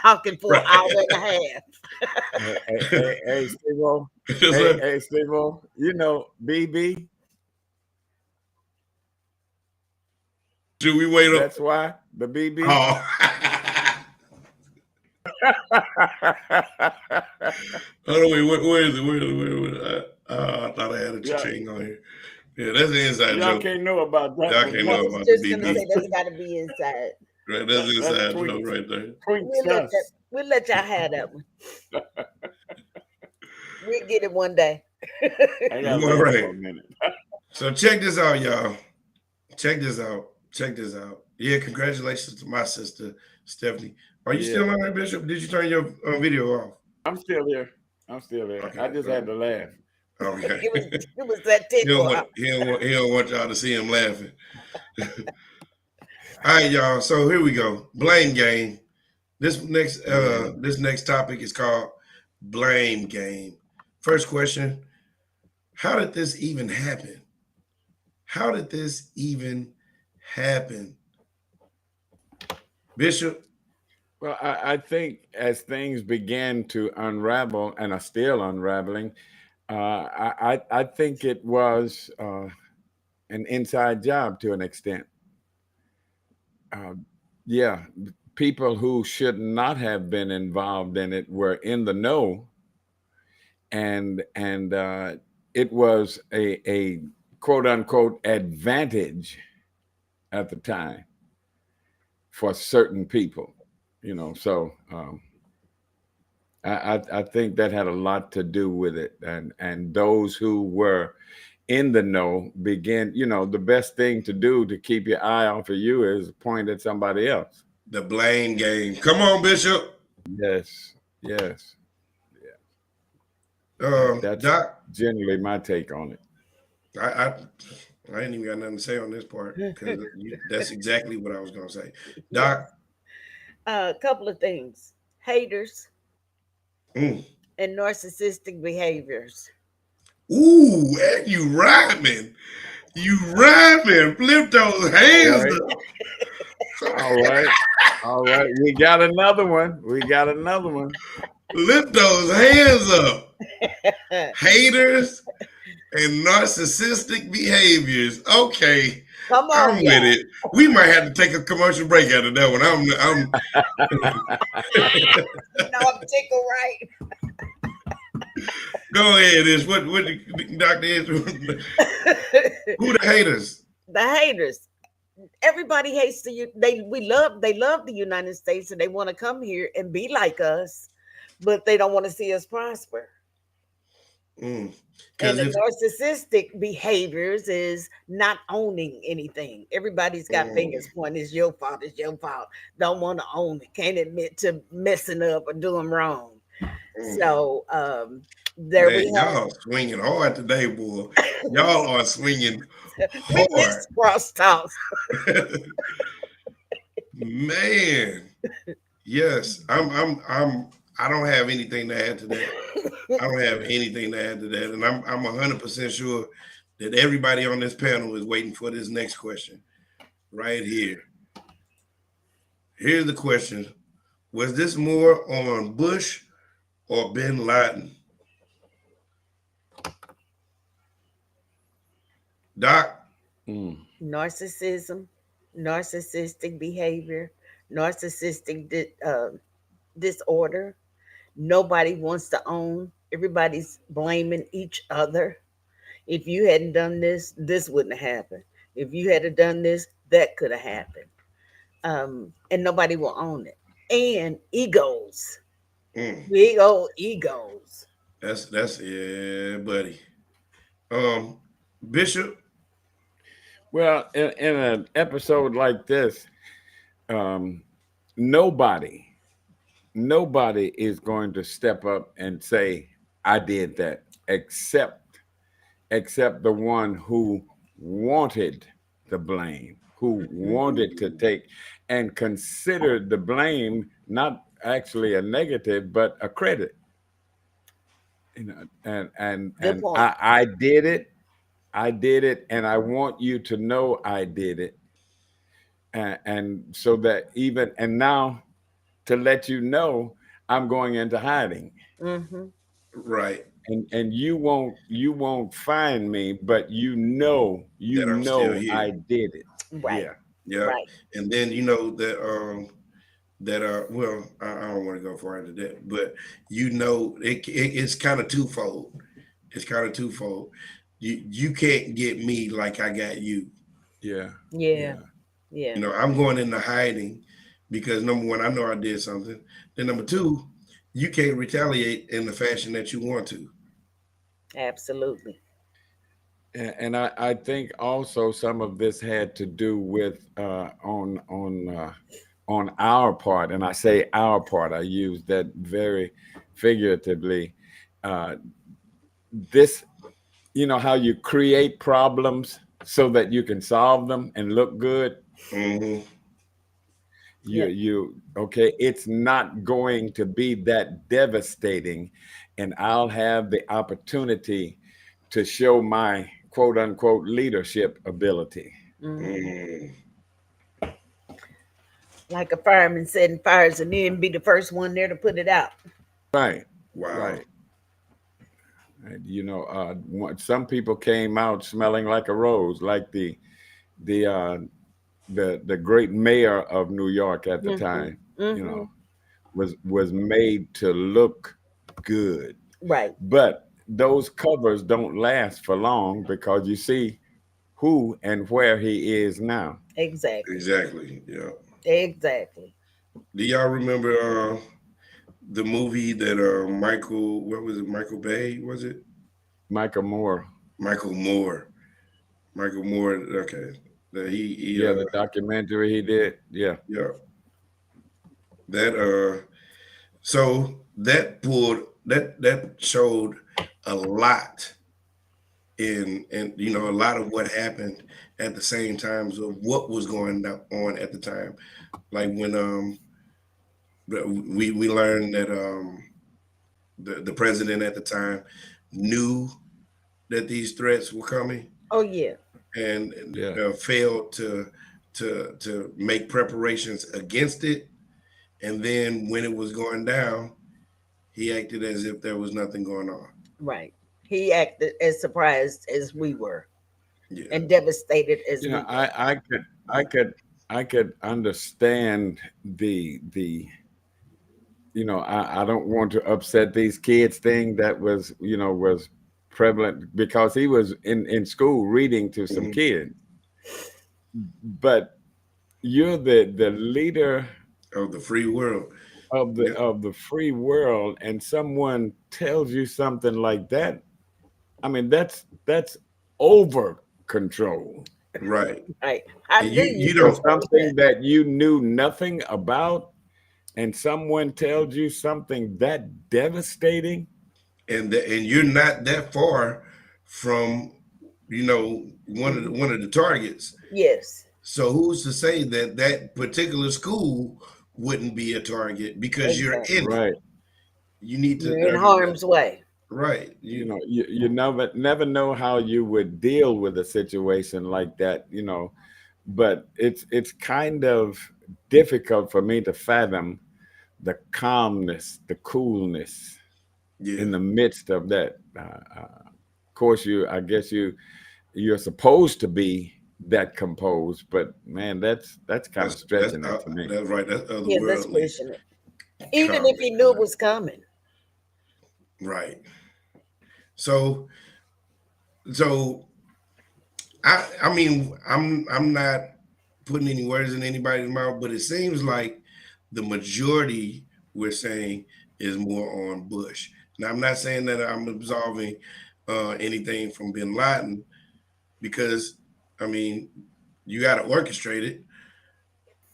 talking for an hour and a half. Hey, Stebo. Hey, Stebo. You know, BB. Should we wait up? That's why the BB. Oh. Hold on, where is it? Where I thought I had a cha-ching on here. Yeah, that's the inside Y'all joke. Can't know about that. Y'all can't know about the BB. That's got to be inside. Right, that's the inside joke right there. We'll let y'all have that one. We'll get it one day. All right. So check this out, y'all. Check this out. Yeah, congratulations to my sister, Stephanie. Are you still on there, Bishop? Did you turn your video off? I'm still here. Okay, I just had to laugh. Okay. It was that tickle. He don't want y'all to see him laughing. All right, y'all. So here we go. Blame game. This next topic is called blame game. First question: how did this even happen? Bishop. Well, I think as things began to unravel and are still unraveling, I think it was an inside job to an extent. Uh, yeah, people who should not have been involved in it were in the know, and it was a quote unquote advantage at the time for certain people, So I think that had a lot to do with it, and those who were in the know begin. The best thing to do to keep your eye off of you is point at somebody else. The blame game. Come on, Bishop. Yes, yes, that's Doc. generally my take on it. I ain't even got nothing to say on this part because that's exactly what I was gonna say. Doc. A couple of things: haters Mm. and narcissistic behaviors. Ooh, and you rhyming. You rhyming. Flip those All hands right, up. all right, all right. We got another one. We got another one. Lift those hands up. Haters and narcissistic behaviors. Okay, Come on, I'm with y'all. it. We might have to take a commercial break out of that one. I'm You know I'm tickled, right? Go ahead, is what Dr. is. Who the haters? The haters. Everybody hates they love the United States and they want to come here and be like us, but they don't want to see us prosper. And Because the if narcissistic behaviors is not owning anything. Everybody's got fingers pointing. It's your fault. It's your fault. Don't want to own it. Can't admit to messing up or doing wrong. So there man, we have. y'all swinging hard today, boy. Y'all are swinging We hard. missed CrossTalk. Man, yes, I don't have anything to add to that. I don't have anything to add to that, and I'm 100% sure that everybody on this panel is waiting for this next question right here. Here's the question: was this more on Bush or Bin Laden? Doc? Narcissism, narcissistic behavior, narcissistic disorder. Nobody wants to own. Everybody's blaming each other. If you hadn't done this, this wouldn't have happened. If you had done this, that could have happened. And nobody will own it. And egos, big old egos. That's yeah, buddy. Bishop. Well, in an episode like this, nobody is going to step up and say, "I did that," except the one who wanted the blame, who wanted to take and considered the blame not actually a negative, but a credit. And Good point. I did it. I did it, and I want you to know I did it. And so that even, and now to let you know I'm going into hiding. Mm-hmm. Right. And you won't find me, but That I'm still here. I did it. Right. Yeah. Right. And then that well, I don't want to go far into that, but it's kind of twofold. It's kind of twofold. You can't get me like I got you. Yeah. I'm going into hiding because number one, I know I did something. Then number two, you can't retaliate in the fashion that you want to. Absolutely. And I think also some of this had to do with on our part, and I say our part, I use that very figuratively. This, how you create problems so that you can solve them and look good. Mm-hmm. Okay, it's not going to be that devastating, and I'll have the opportunity to show my quote unquote leadership ability. Mm-hmm. like a fireman setting fires and then be the first one there to put it out. Right, Wow. right. And, some people came out smelling like a rose, like the the great mayor of New York at the Hmm. time. You Hmm. know, was made to look good, Right. but those covers don't last for long because you see who and where he is now. Exactly. Exactly. Yeah. Exactly. Do y'all remember the movie that Michael, what was it? Michael Bay, was it? Michael Moore, Michael Moore. Michael Moore. Okay. That he yeah, the documentary he did, yeah, yeah. That so that pulled that showed a lot in a lot of what happened at the same times of what was going on at the time. Like when we learned that the president at the time knew that these threats were coming Oh yeah. and yeah. failed to make preparations against it. And then when it was going down, he acted as if there was nothing going on. Right. He acted as surprised as we were Yeah. and devastated as You know, we were. I could understand the I don't want to upset these kids thing that was prevalent because he was in school reading to some Mhm. kids, but you're the leader Of the free world. of the Yeah. of the free world, and someone tells you something like that. I mean, that's over control. Right. Right. How And do you you For don't control that? something that you knew nothing about, and someone tells you something that devastating. and you're not that far from one of the targets. Yes. So who's to say that that particular school wouldn't be a target because you're Exactly. in it? Right. You need to, You're in I mean, harm's way. right? You never know how you would deal with a situation like that, but it's kind of difficult for me to fathom the calmness, the coolness Yeah, in the midst of that. Of course, I guess you're supposed to be that composed, but man, that's kind of stretching it to me. that's right. That's Yeah, that's otherworldly pushing it. Even if calmness. he knew it was coming. Right. So so I mean I'm not putting any words in anybody's mouth, but it seems like the majority we're saying is more on Bush. Now I'm not saying that I'm absolving anything from Bin Laden because I mean you got to orchestrate it,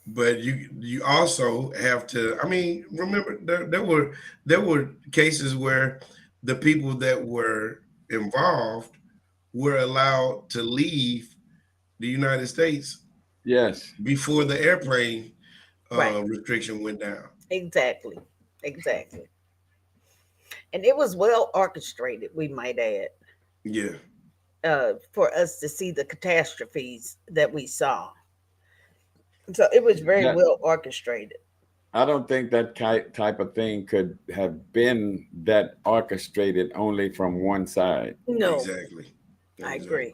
but you also have to. I mean, remember there were cases where the people that were involved were allowed to leave the United States Yes. before the airplane Right. restriction went down. Exactly. Exactly. And it was well orchestrated, we might add, Yeah, for us to see the catastrophes that we saw. So it was very That well orchestrated. I don't think that type of thing could have been that orchestrated only from one side. No, exactly, I exactly. agree.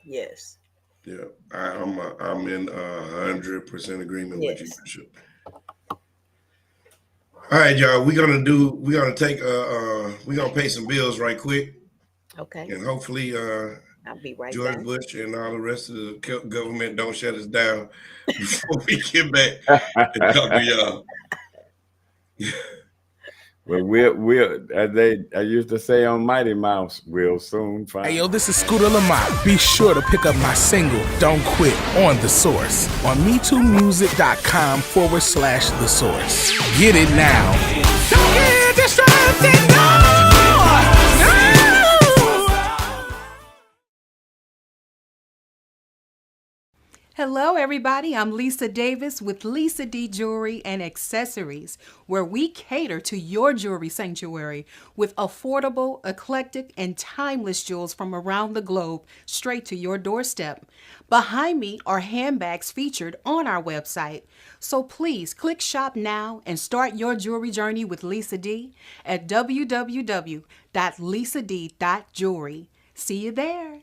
Yes. Yeah, I'm in 100% agreement with you, Yes. Bishop. All right, y'all. We're gonna pay some bills right quick, Okay. and hopefully I'll be right George back. Bush and all the rest of the government don't shut us down before we get back and talk to y'all. Well, I used to say on Mighty Mouse, we'll soon find. Hey, yo, this is Scooter Lamont. Be sure to pick up my single, Don't Quit, on The Source on MeTooMusic.com/The Source. Get it now. Don't get distracted, no! Hello, everybody. I'm Lisa Davis with Lisa D Jewelry and Accessories, where we cater to your jewelry sanctuary with affordable, eclectic, and timeless jewels from around the globe straight to your doorstep. Behind me are handbags featured on our website. So please click shop now and start your jewelry journey with Lisa D at www.lisad.jewelry. See you there.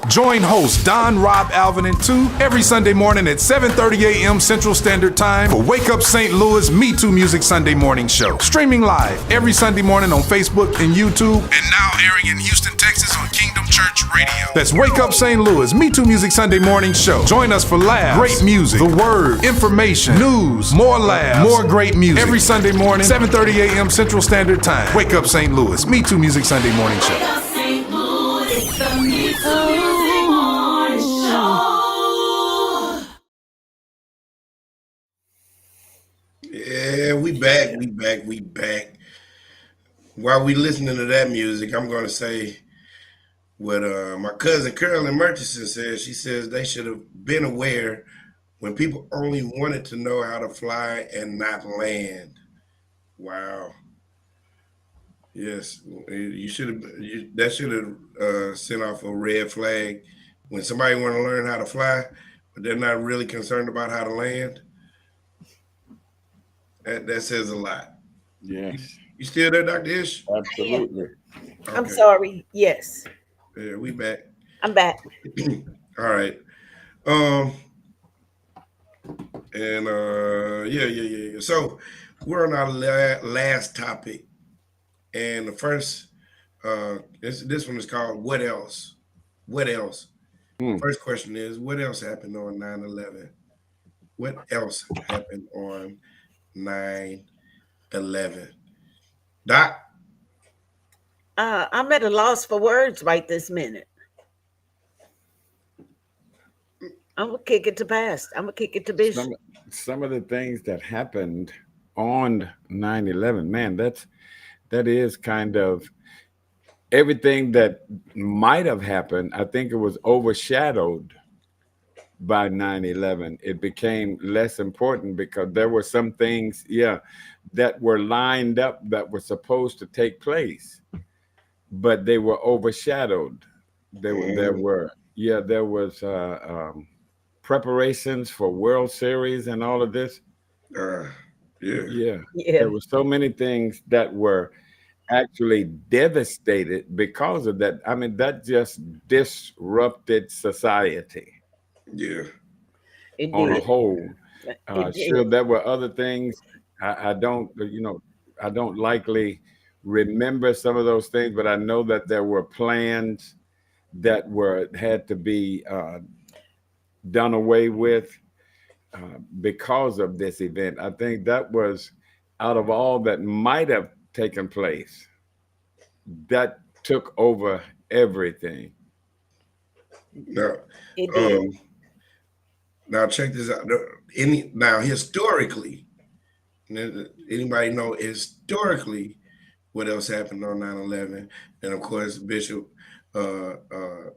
Join hosts Don, Rob, Alvin, and Two every Sunday morning at 7:30 a.m. Central Standard Time for Wake Up St. Louis Me Too Music Sunday Morning Show. Streaming live every Sunday morning on Facebook and YouTube, and now airing in Houston, Texas on Kingdom Church Radio. That's Wake Up St. Louis Me Too Music Sunday Morning Show. Join us for laughs, great music, the word, information, news, more laughs, more great music. Every Sunday morning, 7:30 a.m. Central Standard Time. Wake Up St. Louis Me Too Music Sunday Morning Show. Yeah, we back. While we listening to that music, I'm going to say what my cousin Carolyn Murchison says. She says they should have been aware when people only wanted to know how to fly and not land. Wow. Yes, you should have. That should have sent off a red flag when somebody want to learn how to fly, but they're not really concerned about how to land. That says a lot. Yes, You still there, Dr. Ish? absolutely. I'm Okay. sorry. Yes, Yeah, we back. I'm back. All right. Um and yeah. So we're on our last topic, and the first this one is called "What Else?" What else? Hmm. First question is, what else happened on 9/11? What else happened on 9/11? Doc. I'm at a loss for words right this minute. I'm gonna kick it to past. I'm gonna kick it to Bishop. Some of the things that happened on 9/11, man, that is kind of everything that might have happened. I think it was overshadowed by 9/11. It became less important because there were some things, yeah, that were lined up that were supposed to take place, but they were overshadowed. There was preparations for World Series and all of this. Yeah. Yeah, Yeah. there were so many things that were actually devastated because of that. I mean, that just disrupted society Yeah. It on a did. whole. It Sure, did. there were other things. I don't, I don't likely remember some of those things, but I know that there were plans that had to be done away with because of this event. I think that was out of all that might have taken place, that took over everything. Now, It did. um, now check this out. Now historically, anybody know historically what else happened on 9/11? And of course, Bishop uh, uh,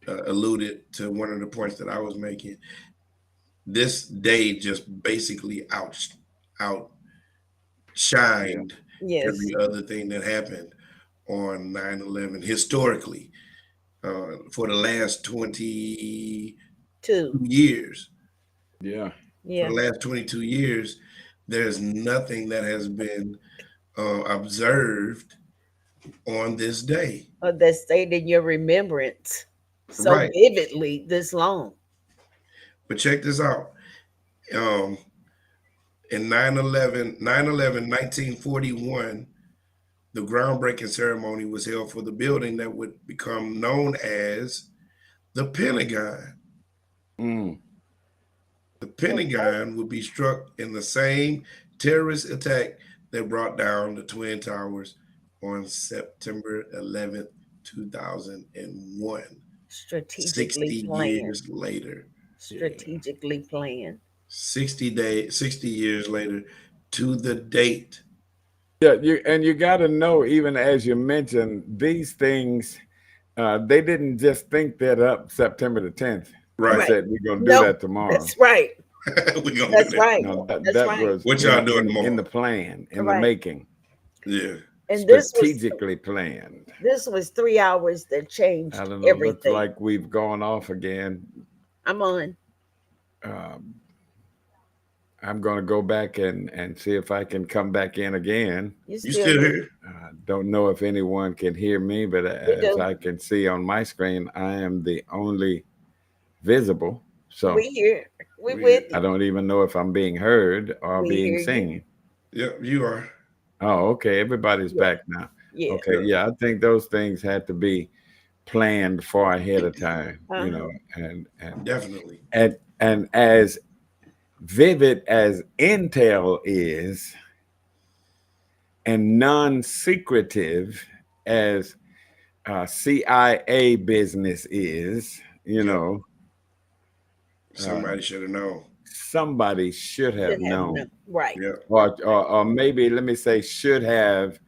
alluded to one of the points that I was making. This day just basically Yeah. outshined Yes. every other thing that happened on 9/11 historically for the last 22 Two. years. Yeah. For the Yeah. last 22 years, there's nothing that has been observed on this day. That stayed in your remembrance so Right. vividly this long. But check this out. Um, in 1941, the groundbreaking ceremony was held for the building that would become known as the Pentagon. Mm. The Pentagon would be struck in the same terrorist attack that brought down the Twin Towers on September 11th, 2001. Strategically 60 planned. years later. Strategically planned. 60 years later to the date. Yeah, you got to know, even as you mentioned, these things They didn't just think that up September the 10th and Right. said we're going to do No, that tomorrow. that's right. We're gonna That's do that. right. No, That's that right. was What y'all doing in tomorrow? the plan, in the Right. making, Yeah. And strategically planned. this was 3 hours that changed I don't know. Looks everything. like we've gone off again. I'm on. Um, I'm going to go back and see if I can come back in again. You You still here? Don't know if anyone can hear me, but We as do. I can see on my screen, I am the only visible. So We here. We We- with I you. don't even know if I'm being heard or We being hear you. seen. Yep, you are. Oh, okay. Everybody's Yeah. back now. Yeah. Okay. Yeah. I think those things had to be planned far ahead of time, you know, Definitely. and as vivid as intel is and non-secretive as CIA business is, you Yep. know, Somebody should have known. somebody should have Should have known, known. Right. Yep. or maybe let me say should have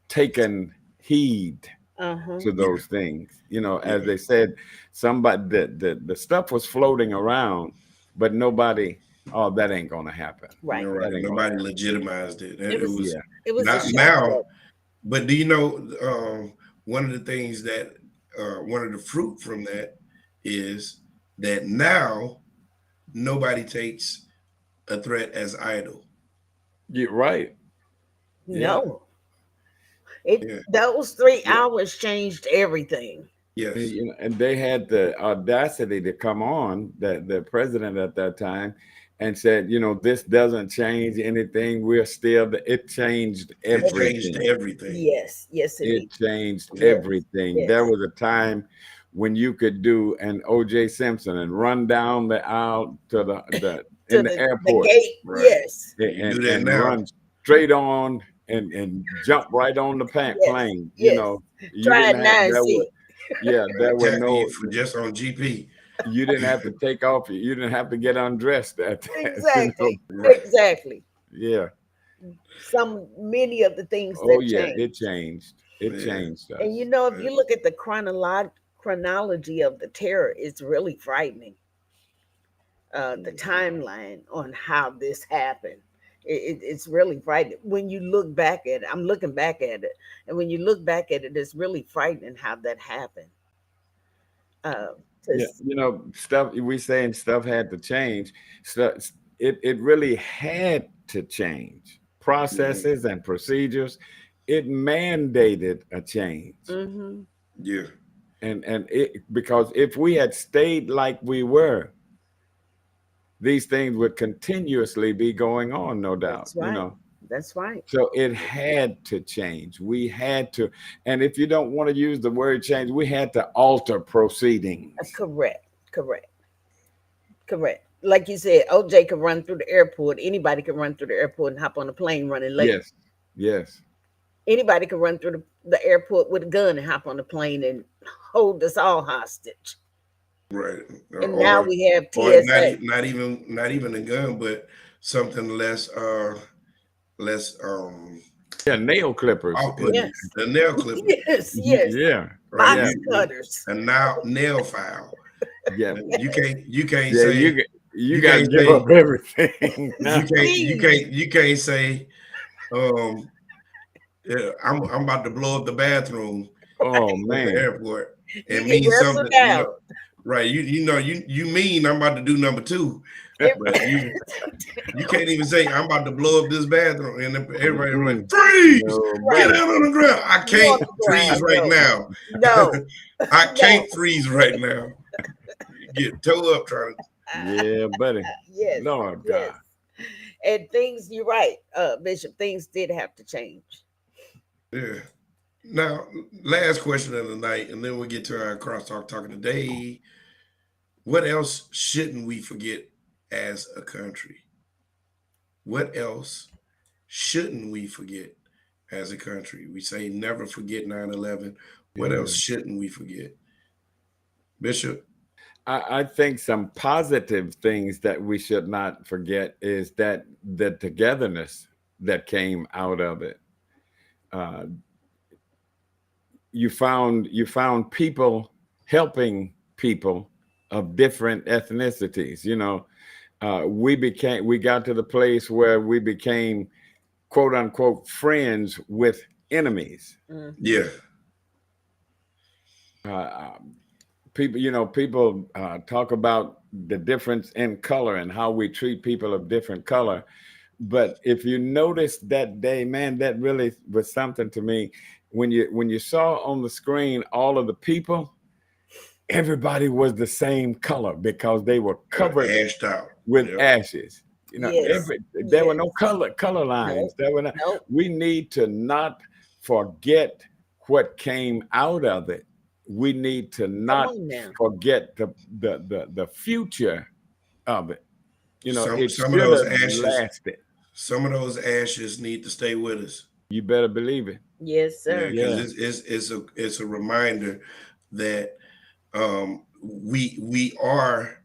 taken heed Uh-huh. to those things. You know, Yeah. as they said, somebody the stuff was floating around, but nobody. Oh, that ain't gonna happen. Right. You're right. That ain't gonna Nobody happen. legitimized it. It was Yeah. it was a not shock now. job. But do you know one of the things that one of the fruit from that is that now nobody takes a threat as idle. You're right. Yeah. No. It Yeah. those 3 Yeah. hours changed everything. Yes. You know, and they had the audacity to come on, that the president at that time, and said, you know, this doesn't change anything. We're still it changed It changed everything. everything. Yes. Yes, It indeed. changed Yes. everything. Yes. There was a time when you could do an O.J. Simpson and run down the aisle to the To in the the airport gate. Right. Yes. You do that and now. run straight on and jump right on the Yes. plane. You Yes. know, you Try didn't it have now and there see. were yeah there were Tackle you no for just on GP. you didn't have to take off. You didn't have to get undressed at that. You know? Exactly. Right. Exactly. Yeah. Many of the things Oh that yeah, changed. it changed. It Yeah. changed us. And you know, if you look at the chronology of the terror, it's really frightening. The timeline on how this happened. It's really frightening. When you look back at it, I'm looking back at it, and when you look back at it, it's really frightening how that happened. Uh, Yeah, you know, stuff we saying stuff had to change. Stuff it really had to change. Processes and procedures, it mandated a change. mm-hmm. Yeah. And it because if we had stayed like we were, these things would continuously be going on, no doubt. That's You right. know. That's right. So it had to change. We had to, and if you don't want to use the word change, we had to alter proceedings. Correct. Correct. Correct. Like you said, OJ could run through the airport. Anybody could run through the airport and hop on a plane running late. Yes, yes. Anybody could run through the airport with a gun and hop on a plane and hold us all hostage. Right. And now we have or TSA. not even a gun, but something less Yeah, nail clippers. off-putting. Yes. A nail clipper. Yes, yes. Yeah, Right. Box yeah, cutters. A nail file. yeah. You can't Yeah, say you you got to can't give say- up everything. now. you can't say yeah, I'm about to blow up the bathroom Oh at the man, airport. You It get means wrestled something. down. Right. You mean I'm about to do number 2. But you can't even say I'm about to blow up this bathroom, and everybody like freeze, no, get buddy. down on the ground. I You can't on the freeze ground, right now. No. I can't freeze right now. Get toe up trying to. Yeah, buddy. Yes. Lord Yes. God. And things, you're right, Bishop, things did have to change. Yeah. Now, last question of the night, and then we'll get to our crosstalk talking today. What else shouldn't we forget as a country? What else shouldn't we forget as a country? We say never forget 9/11. What else shouldn't we forget? Bishop? I think some positive things that we should not forget is that the togetherness that came out of it. you found people helping people of different ethnicities. We got to the place where we became quote unquote friends with enemies. Yeah. People talk about the difference in color and how we treat people of different color. But if you notice that day, man, that really was something to me. When you saw on the screen all of the people, everybody was the same color because they were covered Ashed out with ashes. Yes. There were Yes. no color lines. Nope. There were not. Nope. We need to not forget what came out of it. We need to not forget the future of it. It Some of should those have ashes, lasted. some of those ashes need to stay with us. You better believe it. Yes, sir. Yeah, because it's a reminder that we are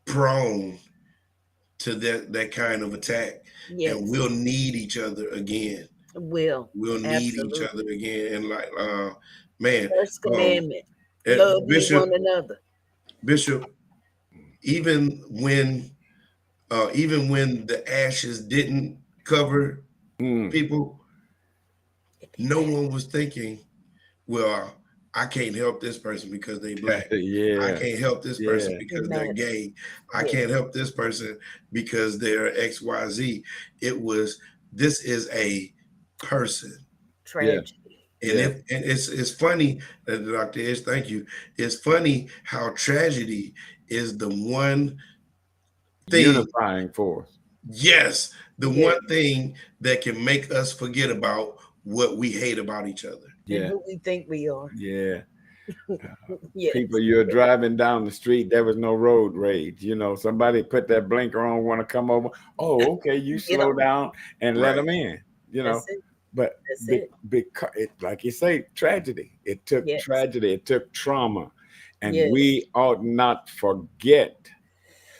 prone to that kind of attack, and we'll need each other again. We'll need each other again, and man, first commandment, love ye one another. Bishop, even when the ashes didn't cover people, no one was thinking, well, I can't help this person because they black. I can't help this person because they're gay. I can't help this person because they're XYZ. This is a person. Tragedy. And it's funny, Dr. Ish, thank you. It's funny how tragedy is the one thing, unifying force. Yes, the one thing that can make us forget about what we hate about each other. And who we think we are. Yeah. People, you're driving down the street, there was no road rage. Somebody put that blinker on, want to come over. Oh, okay, you slow down and let them in. But because like you say, tragedy. It took tragedy. It took trauma, and we ought not forget.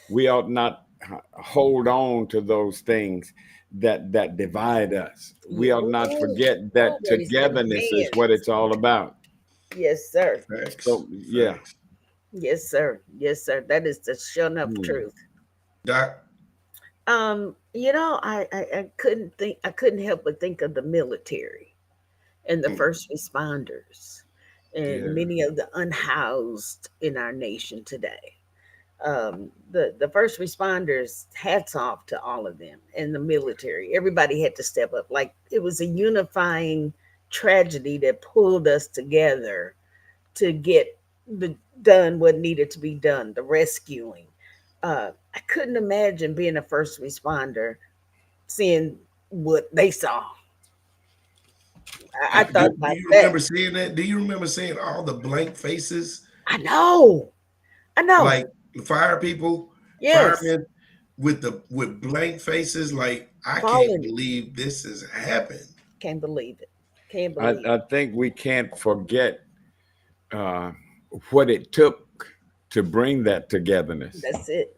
We ought not hold on to those things that divide us. We ought not forget that togetherness is what it's all about. Yes, sir. So yeah. Yes, sir. Yes, sir. That is the sure enough truth. Doc. I couldn't help but think of the military and the first responders and many of the unhoused in our nation today. The first responders, hats off to all of them, and the military. Everybody had to step up. Like it was a unifying tragedy that pulled us together to get done what needed to be done, the rescuing. I couldn't imagine being a first responder, seeing what they saw. I thought about that. Do you remember seeing that? Do you remember seeing all the blank faces? I know. Like fire people, firemen with blank faces. Like I can't believe this has happened. Can't believe it. Can't believe it. I think we can't forget what it took to bring that togetherness. That's it.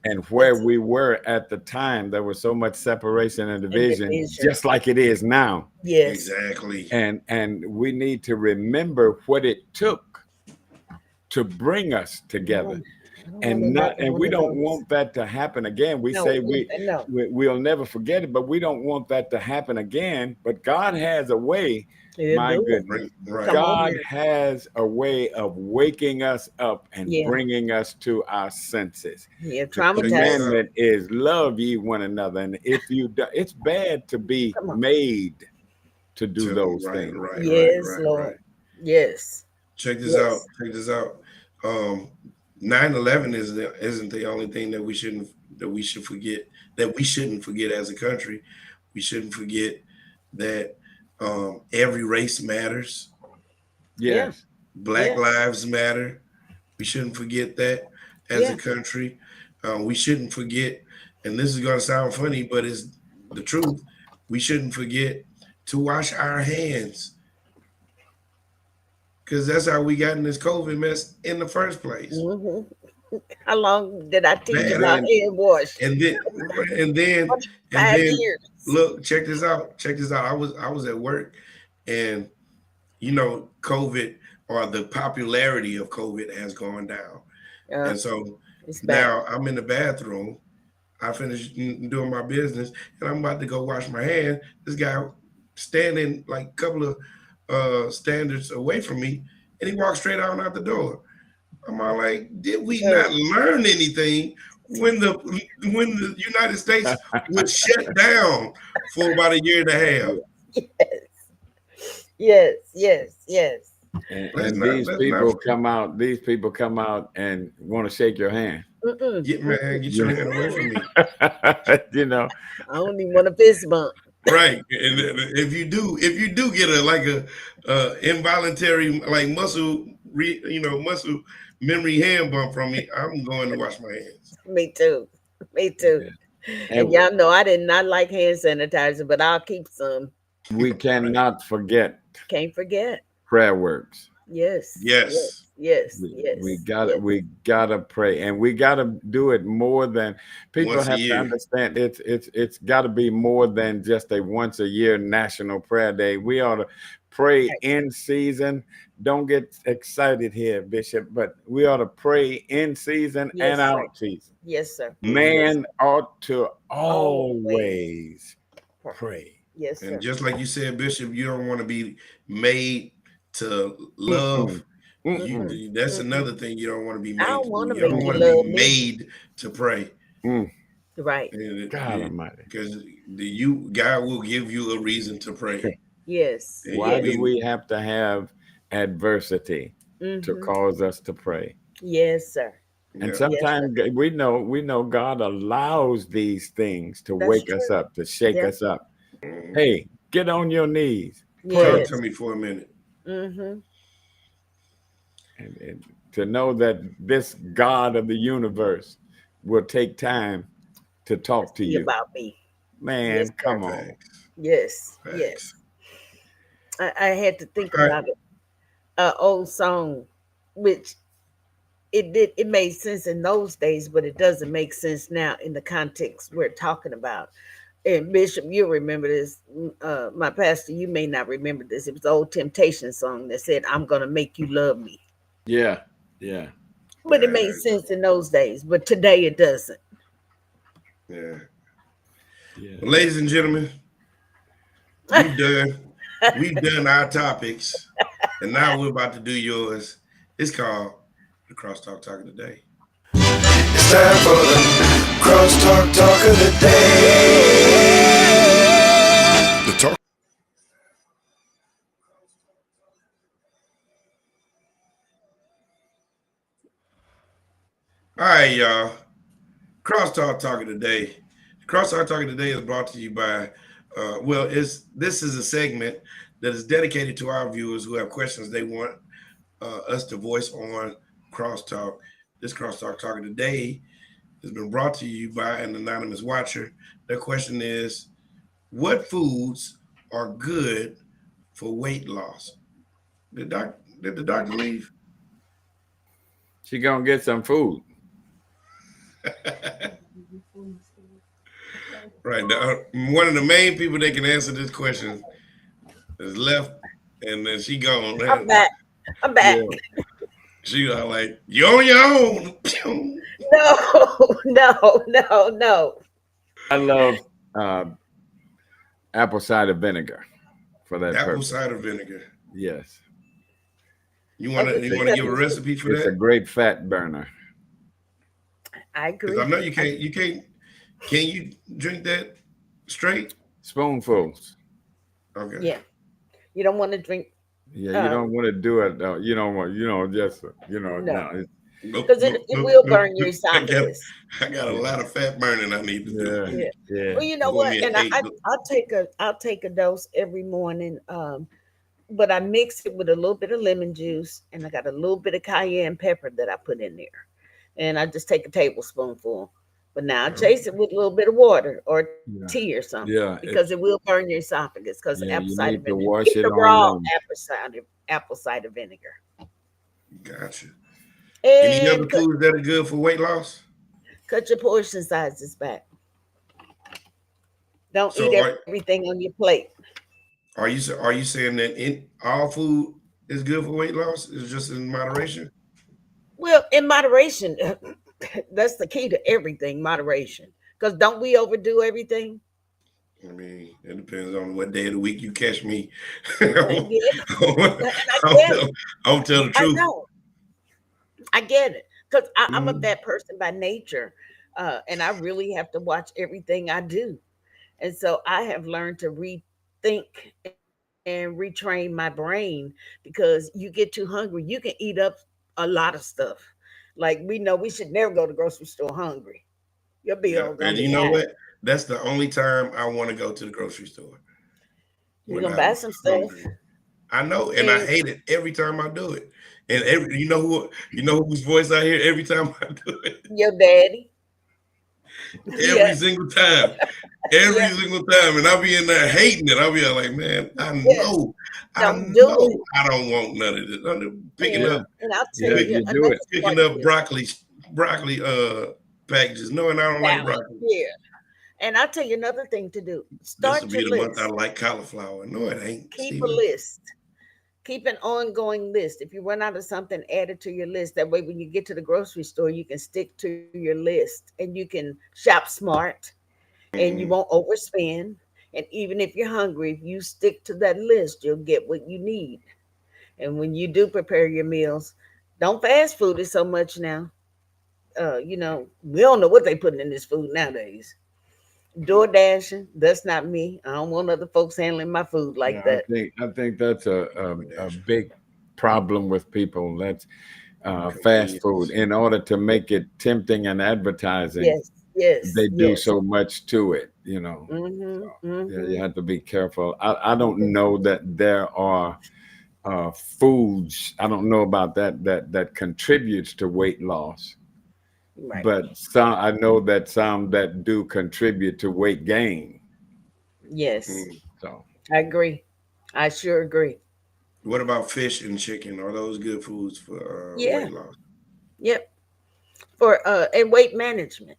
And where we were at the time, there was so much separation and division, just like it is now. Yes, exactly. And we need to remember what it took to bring us together. And we don't want that to happen again. We say we'll never forget it, but we don't want that to happen again. But God has a way. My goodness. God has a way of waking us up and bringing us to our senses. The commandment is love ye one another. And if you do, it's bad to be made to do those things. Yes, Lord. Yes. Check this out. Check this out. 9/11 isn't the only thing that we should forget, that we shouldn't forget as a country. We shouldn't forget that every race matters. Yes. Black lives matter. We shouldn't forget that as a country. We shouldn't forget, and this is going to sound funny, but it's the truth. We shouldn't forget to wash our hands, because that's how we got in this COVID mess in the first place. How long did I teach you about hand wash? And then years. Look, check this out. Check this out. I was at work, and COVID or the popularity of COVID has gone down. Uh, And so it's back. now I'm in the bathroom. I finished doing my business and I'm about to go wash my hands. This guy standing like a couple of standards away from me, and he walked straight out the door. I'm all like, did we not learn anything when the United States was shut down for about a year and a half? Yes, yes, yes. And these people come out. These people come out and want to shake your hand. Get your hand away from me. I don't even want a fist bump. Right, and if you do get a involuntary muscle memory hand bump from me, I'm going to wash my hands. Me too. And y'all know I did not like hand sanitizer, but I'll keep some. We cannot forget. Can't forget prayer words. Yes. We gotta pray, and we gotta do it more than people have to understand. It's got to be more than just a once a year National Prayer Day. We ought to pray in season. Don't get excited here, Bishop, but we ought to pray in season and out season. Yes, sir. Man ought to always pray. Yes, sir. And just like you said, Bishop, you don't want to be made to love. That's another thing you don't want to be made. You don't want to be made to pray. Right. God Almighty. Because God will give you a reason to pray. Yes. Why do we have to have adversity to cause us to pray? Yes, sir. And sometimes we know God allows these things to wake us up, to shake us up. Hey, get on your knees. Talk to me for a minute. And to know that this God of the universe will take time to talk to you about me. Man, come on. Yes. I had to think about it. An old song, which it made sense in those days, but it doesn't make sense now in the context we're talking about. And Bishop, you'll remember this. My pastor, you may not remember this. It was an old Temptation song that said, "I'm gonna make you love me." Yeah. But it made sense in those days, but today it doesn't. Yeah. Well, ladies and gentlemen, we've done our topics, and now we're about to do yours. It's called the CrossTalk Talk of the Day. It's time for the CrossTalk Talk of the Day. The talk. All right, y'all. CrossTalk Talk of the Day. CrossTalk Talk of the Day is brought to you by, this is a segment that is dedicated to our viewers who have questions they want us to voice on CrossTalk. This CrossTalk Talk of the Day has been brought to you by an anonymous watcher. Their question is, what foods are good for weight loss? Did the doctor leave? She gonna get some food. Right. One of the main people that can answer this question is left, and then she gone. I'm back. Yeah. She was like, "You on your own." No. I love apple cider vinegar for that apple purpose. Cider vinegar. Yes. You want to give a recipe for that? It's a great fat burner. I agree. I know you can't. Can you drink that straight? Spoonfuls. Okay. Yeah. You don't want to drink. Yeah, you don't want to do it. You don't want. Just. No. Because it will burn your esophagus. I got a lot of fat burning I need to do. Yeah. Well, you know what? And I'll take a dose every morning. But I mix it with a little bit of lemon juice, and I got a little bit of cayenne pepper that I put in there. And I just take a tablespoonful. But now I chase it with a little bit of water or tea or something. Yeah. Because it will burn your esophagus. Because apple cider vinegar. Wash it raw apple cider vinegar. Gotcha. And any other foods that are good for weight loss? Cut your portion sizes back. Don't eat everything on your plate. Are you saying that in all food is good for weight loss? It's just in moderation? Well, in moderation, that's the key to everything, moderation. Because don't we overdo everything? I mean, it depends on what day of the week you catch me. I'm Yeah, and I get tell, it. I'm tell the I truth. know. I get it. Because I'm a Mhm. bad person by nature. And I really have to watch everything I do. And so I have learned to rethink and retrain my brain because you get too hungry. You can eat up a lot of stuff. Like we know we should never go to the grocery store hungry. Your bill Yeah, gonna and be you know high. what? That's the only time I want to go to the grocery store You're when gonna buy I'm some stuff hungry. I know, and I and hate it every time I do it. And you know whose voice I hear every time I do it. your daddy. Every Yeah, single time. Every yeah, single time. And I'll be in there hating it. I'll be like, man, yes. I Don't do it. know I don't want none of this. I'm picking And Yeah, up and I'll tell yeah, pick, you you do another it. picking smart up tip. broccoli packages, knowing I don't like Salad. broccoli. Yeah. And I'll tell you another thing to do. This will Start be your the month I list. like cauliflower. No, it ain't, Keep a Steven. list. Keep an ongoing list. If you run out of something, add it to your list. That way, when you get to the grocery store, you can stick to your list and you can shop smart and you Mm-mm. won't overspend. And even if you're hungry, if you stick to that list, you'll get what you need. And when you do prepare your meals, don't fast food it so much now. We don't know what they putting in this food nowadays. Door dashing, that's not me. I don't want other folks handling my food like Yeah, that. I think that's a DoorDash. big problem with people. That's fast food. Convenience. In order to make it tempting and advertising, Yes, yes, they do yes. so much to it. You know, Mm-hmm. yeah, you Mm-hmm. have to be careful. I don't Yes. know that there are foods. I don't know about that contributes to weight loss, Right. but some I know that some that do contribute to weight gain. Yes. Mm. So I agree. I sure agree. What about fish and chicken? Are those good foods for Yeah. weight loss? Yep. For and weight management.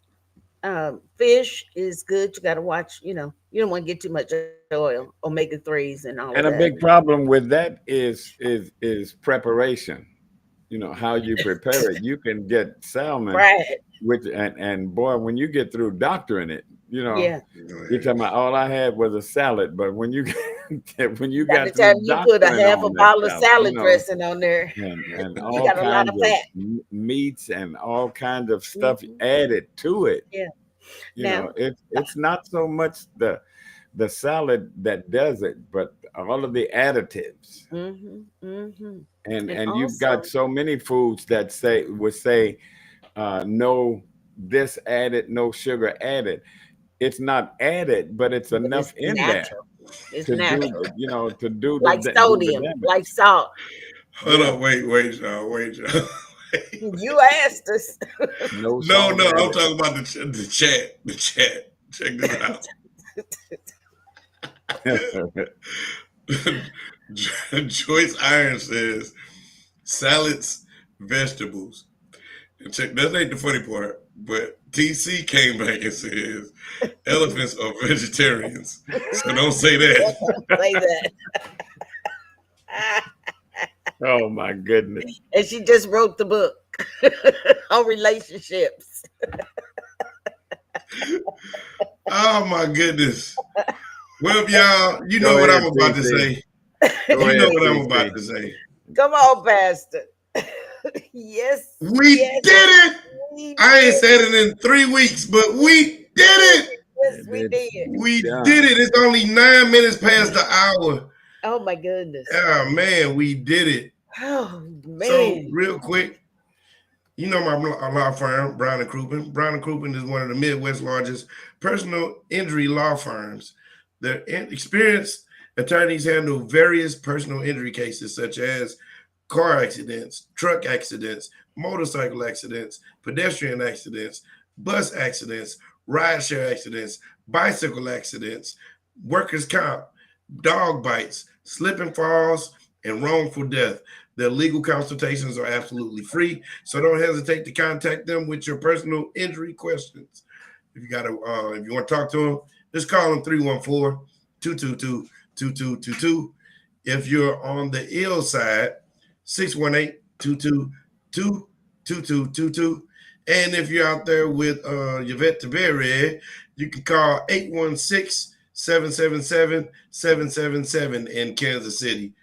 Fish is good. You got to watch. You don't want to get too much oil, omega 3s, and all of and that. a big problem with that is preparation. You know how you prepare it. You can get salmon, Right. which and boy, when you get through doctoring it, Yeah. Go you're ahead. talking about all I had was a salad. But when you when you By the got time through you put a doctoring half a on that bottle of salad, salad dressing on there, and you all got a lot of kinds of fat. meats and all kinds of stuff Hmm. added to it, Yeah. Now, it's not so much the salad that does it, but all of the additives. mm-hmm, mm-hmm. And And you've got also, so many foods that say no this added, no sugar added. It's not added, but it's but enough it's in there natural. It's to do natural. to do Like do the sodium, like damage. salt. Hold Yeah, on, wait, y'all, wait, y'all. You asked us. no No, salt no, I'm added. talking about the chat. The chat. Check this out. Joyce Iron says salads, vegetables. And check that ain't the funny part, but TC came back and says elephants are vegetarians. So don't say that. Say that. Oh my goodness. And she just wrote the book on relationships. Oh my goodness. Well, y'all, you know Go what I'm ahead, about to TC. say. Go You know ahead, what I'm about TC. to say. Come on, Pastor. Yes, We yes, did it. we I ain't did. said it in 3 weeks, but we did it. Yes, It, we it's did. We did done. it. It's only 9 minutes past the hour. Oh my goodness. Oh man, we did it. Oh So man. real quick, you know my law firm, Brown and Crouppen. Brown and Crouppen is one of the Midwest's largest personal injury law firms. Their experienced attorneys handle various personal injury cases such as car accidents, truck accidents, motorcycle accidents, pedestrian accidents, bus accidents, rideshare accidents, bicycle accidents, workers' comp, dog bites, slip and falls, and wrongful death. Their legal consultations are absolutely free, so don't hesitate to contact them with your personal injury questions. If you want to talk to them, just call them 314-222 2222. If you're on the ill side, 618-222-2222. And if you're out there with Yvette Taveri, you can call 816-777-777 in Kansas City.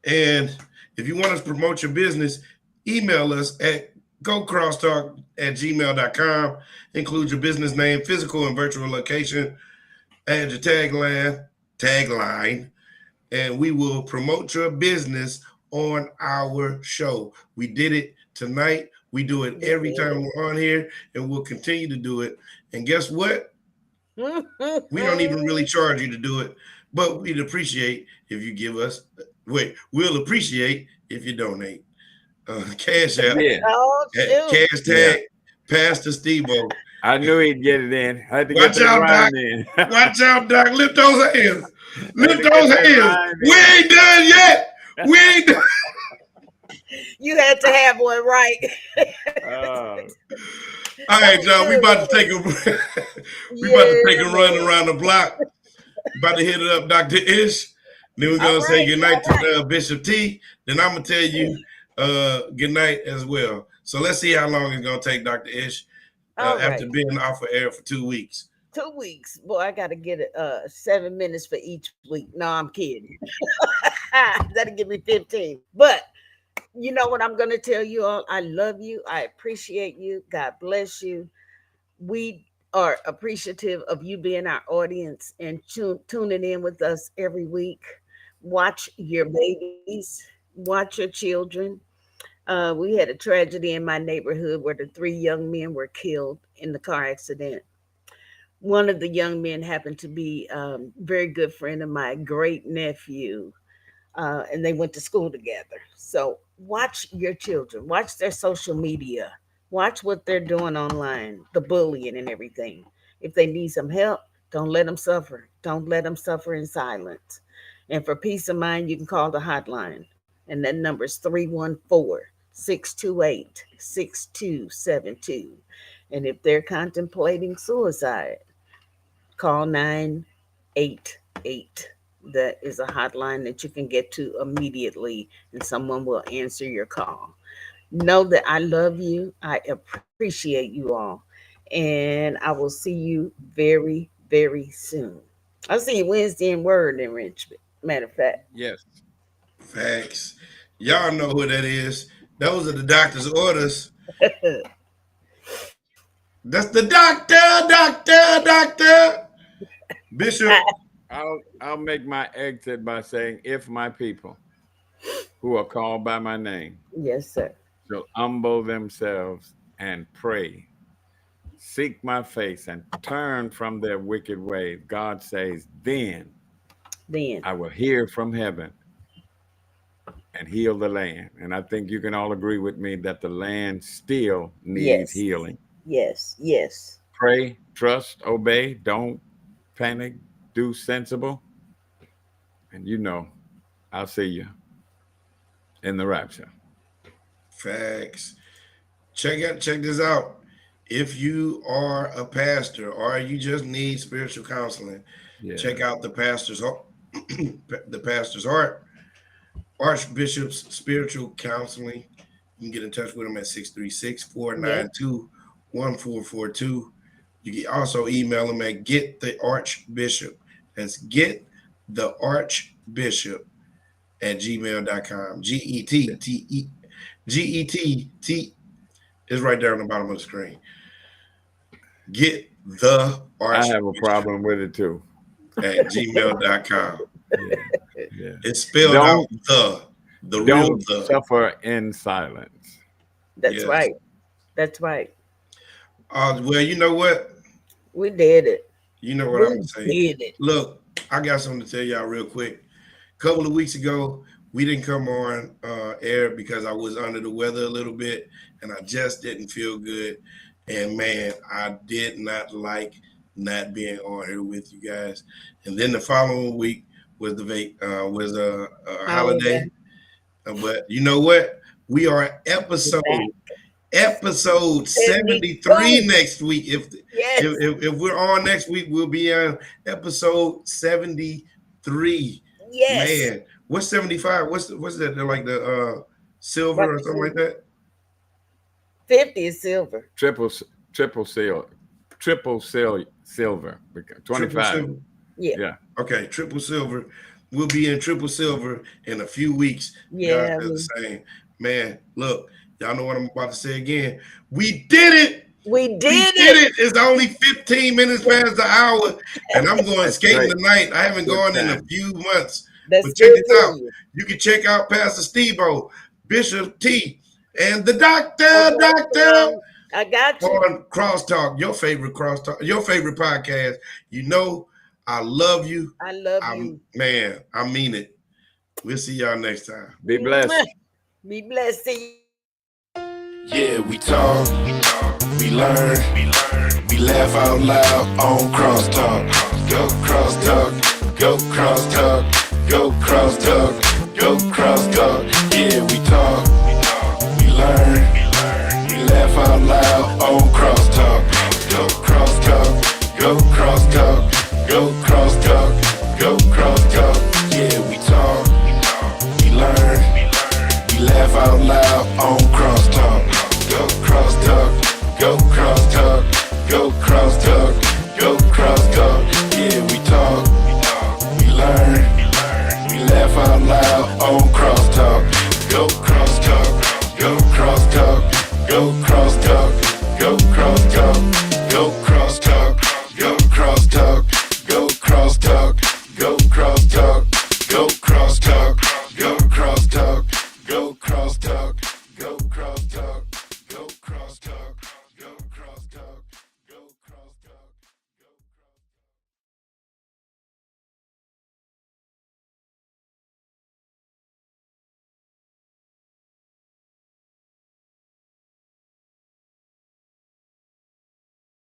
And if you want us to promote your business, email us at gocrosstalk@gmail.com. Include your business name, physical and virtual location, add your tagline, and we will promote your business on our show. We did it tonight. We do it every time we're on here, and we'll continue to do it. And guess what? We don't even really charge you to do it, but we'd appreciate if you give us. We'll appreciate if you donate. Cash out, cash tag, Pastor Stebo. I knew he'd get it in. I had to Watch get out, Doc. in. Watch out, Doc. Lift those hands. Lift those hands. We ain't done yet. We ain't done. You had to have one right. All right, y'all. We about to take a run around the block. About to hit it up, Dr. Ish. Then we're gonna say goodnight to Bishop T. Then I'm gonna tell you good night as well. So let's see how long it's gonna take, Dr. Ish, after being off of air for 2 weeks. 2 weeks. Boy, I gotta get it 7 minutes for each week. No, I'm kidding. That'll give me 15. But you know what I'm gonna tell you all? I love you. I appreciate you. God bless you. We are appreciative of you being our audience and tuning in with us every week. Watch your babies, watch your children. We had a tragedy in my neighborhood where the 3 young men were killed in the car accident. One of the young men happened to be a very good friend of my great nephew, and they went to school together. So watch your children, watch their social media, watch what they're doing online, the bullying and everything. If they need some help, don't let them suffer. Don't let them suffer in silence. And for peace of mind, you can call the hotline. And that number is 314-628-6272. And if they're contemplating suicide, call 988. That is a hotline that you can get to immediately, and someone will answer your call. Know that I love you. I appreciate you all. And I will see you very, very soon. I'll see you Wednesday in Word Enrichment. Matter of fact. Yes. Facts. Y'all know who that is. Those are the doctor's orders. That's the doctor. Bishop. I'll make my exit by saying, if my people who are called by my name, yes, sir, shall humble themselves and pray, seek my face and turn from their wicked ways, God says, then I will hear from heaven and heal the land. And I think you can all agree with me that the land still needs healing. Yes. Pray, trust, obey, don't panic, do sensible. And I'll see you in the rapture. Facts. Check this out. If you are a pastor or you just need spiritual counseling, check out the Pastor's Heart, Archbishop's Spiritual Counseling. You can get in touch with them at 636-492-1442. You can also email them at Get the Archbishop. That's Get the Archbishop at gmail.com. GETT is right there on the bottom of the screen. Get the Archbishop. I have a problem with it too. At gmail.com. Yeah. It's spelled out the real the. Suffer in silence. That's right. That's right. Well, you know what? We did it. You know what I'm saying? Look, I got something to tell y'all real quick. A couple of weeks ago, we didn't come on air because I was under the weather a little bit and I just didn't feel good. And man, I did not like not being on here with you guys. And then the following week was a holiday. But you know what? We are episode 73 next week. If we're on next week, we'll be on episode 74. 3. Yes. Man, what's 75? What's that? They're like the silver or something like that? 50 is silver. Triple silver. 25. Triple silver. Yeah. Okay, triple silver. We'll be in triple silver in a few weeks. Yeah. God does the same. Man, look, y'all know what I'm about to say again. We did it. We did it. It's only 15 minutes past the hour, and I'm going skating great. tonight. I haven't Good gone in time. a few months. That's But check good this for out. you. You can check out Pastor Stebo, Bishop T, and the doctor I got you. on CrossTalk, your favorite podcast. You know, I love you. I love you. Man, I mean it. We'll see y'all next time. Be blessed. Be blessed. See you. Yeah, we talk, we learn, we laugh out loud on CrossTalk. Go CrossTalk, go CrossTalk, go CrossTalk, go CrossTalk. Yeah, we talk, we learn, we laugh out loud on CrossTalk. Go CrossTalk, go CrossTalk, go CrossTalk, go CrossTalk. Yeah, we talk, we learn, we laugh out loud on CrossTalk.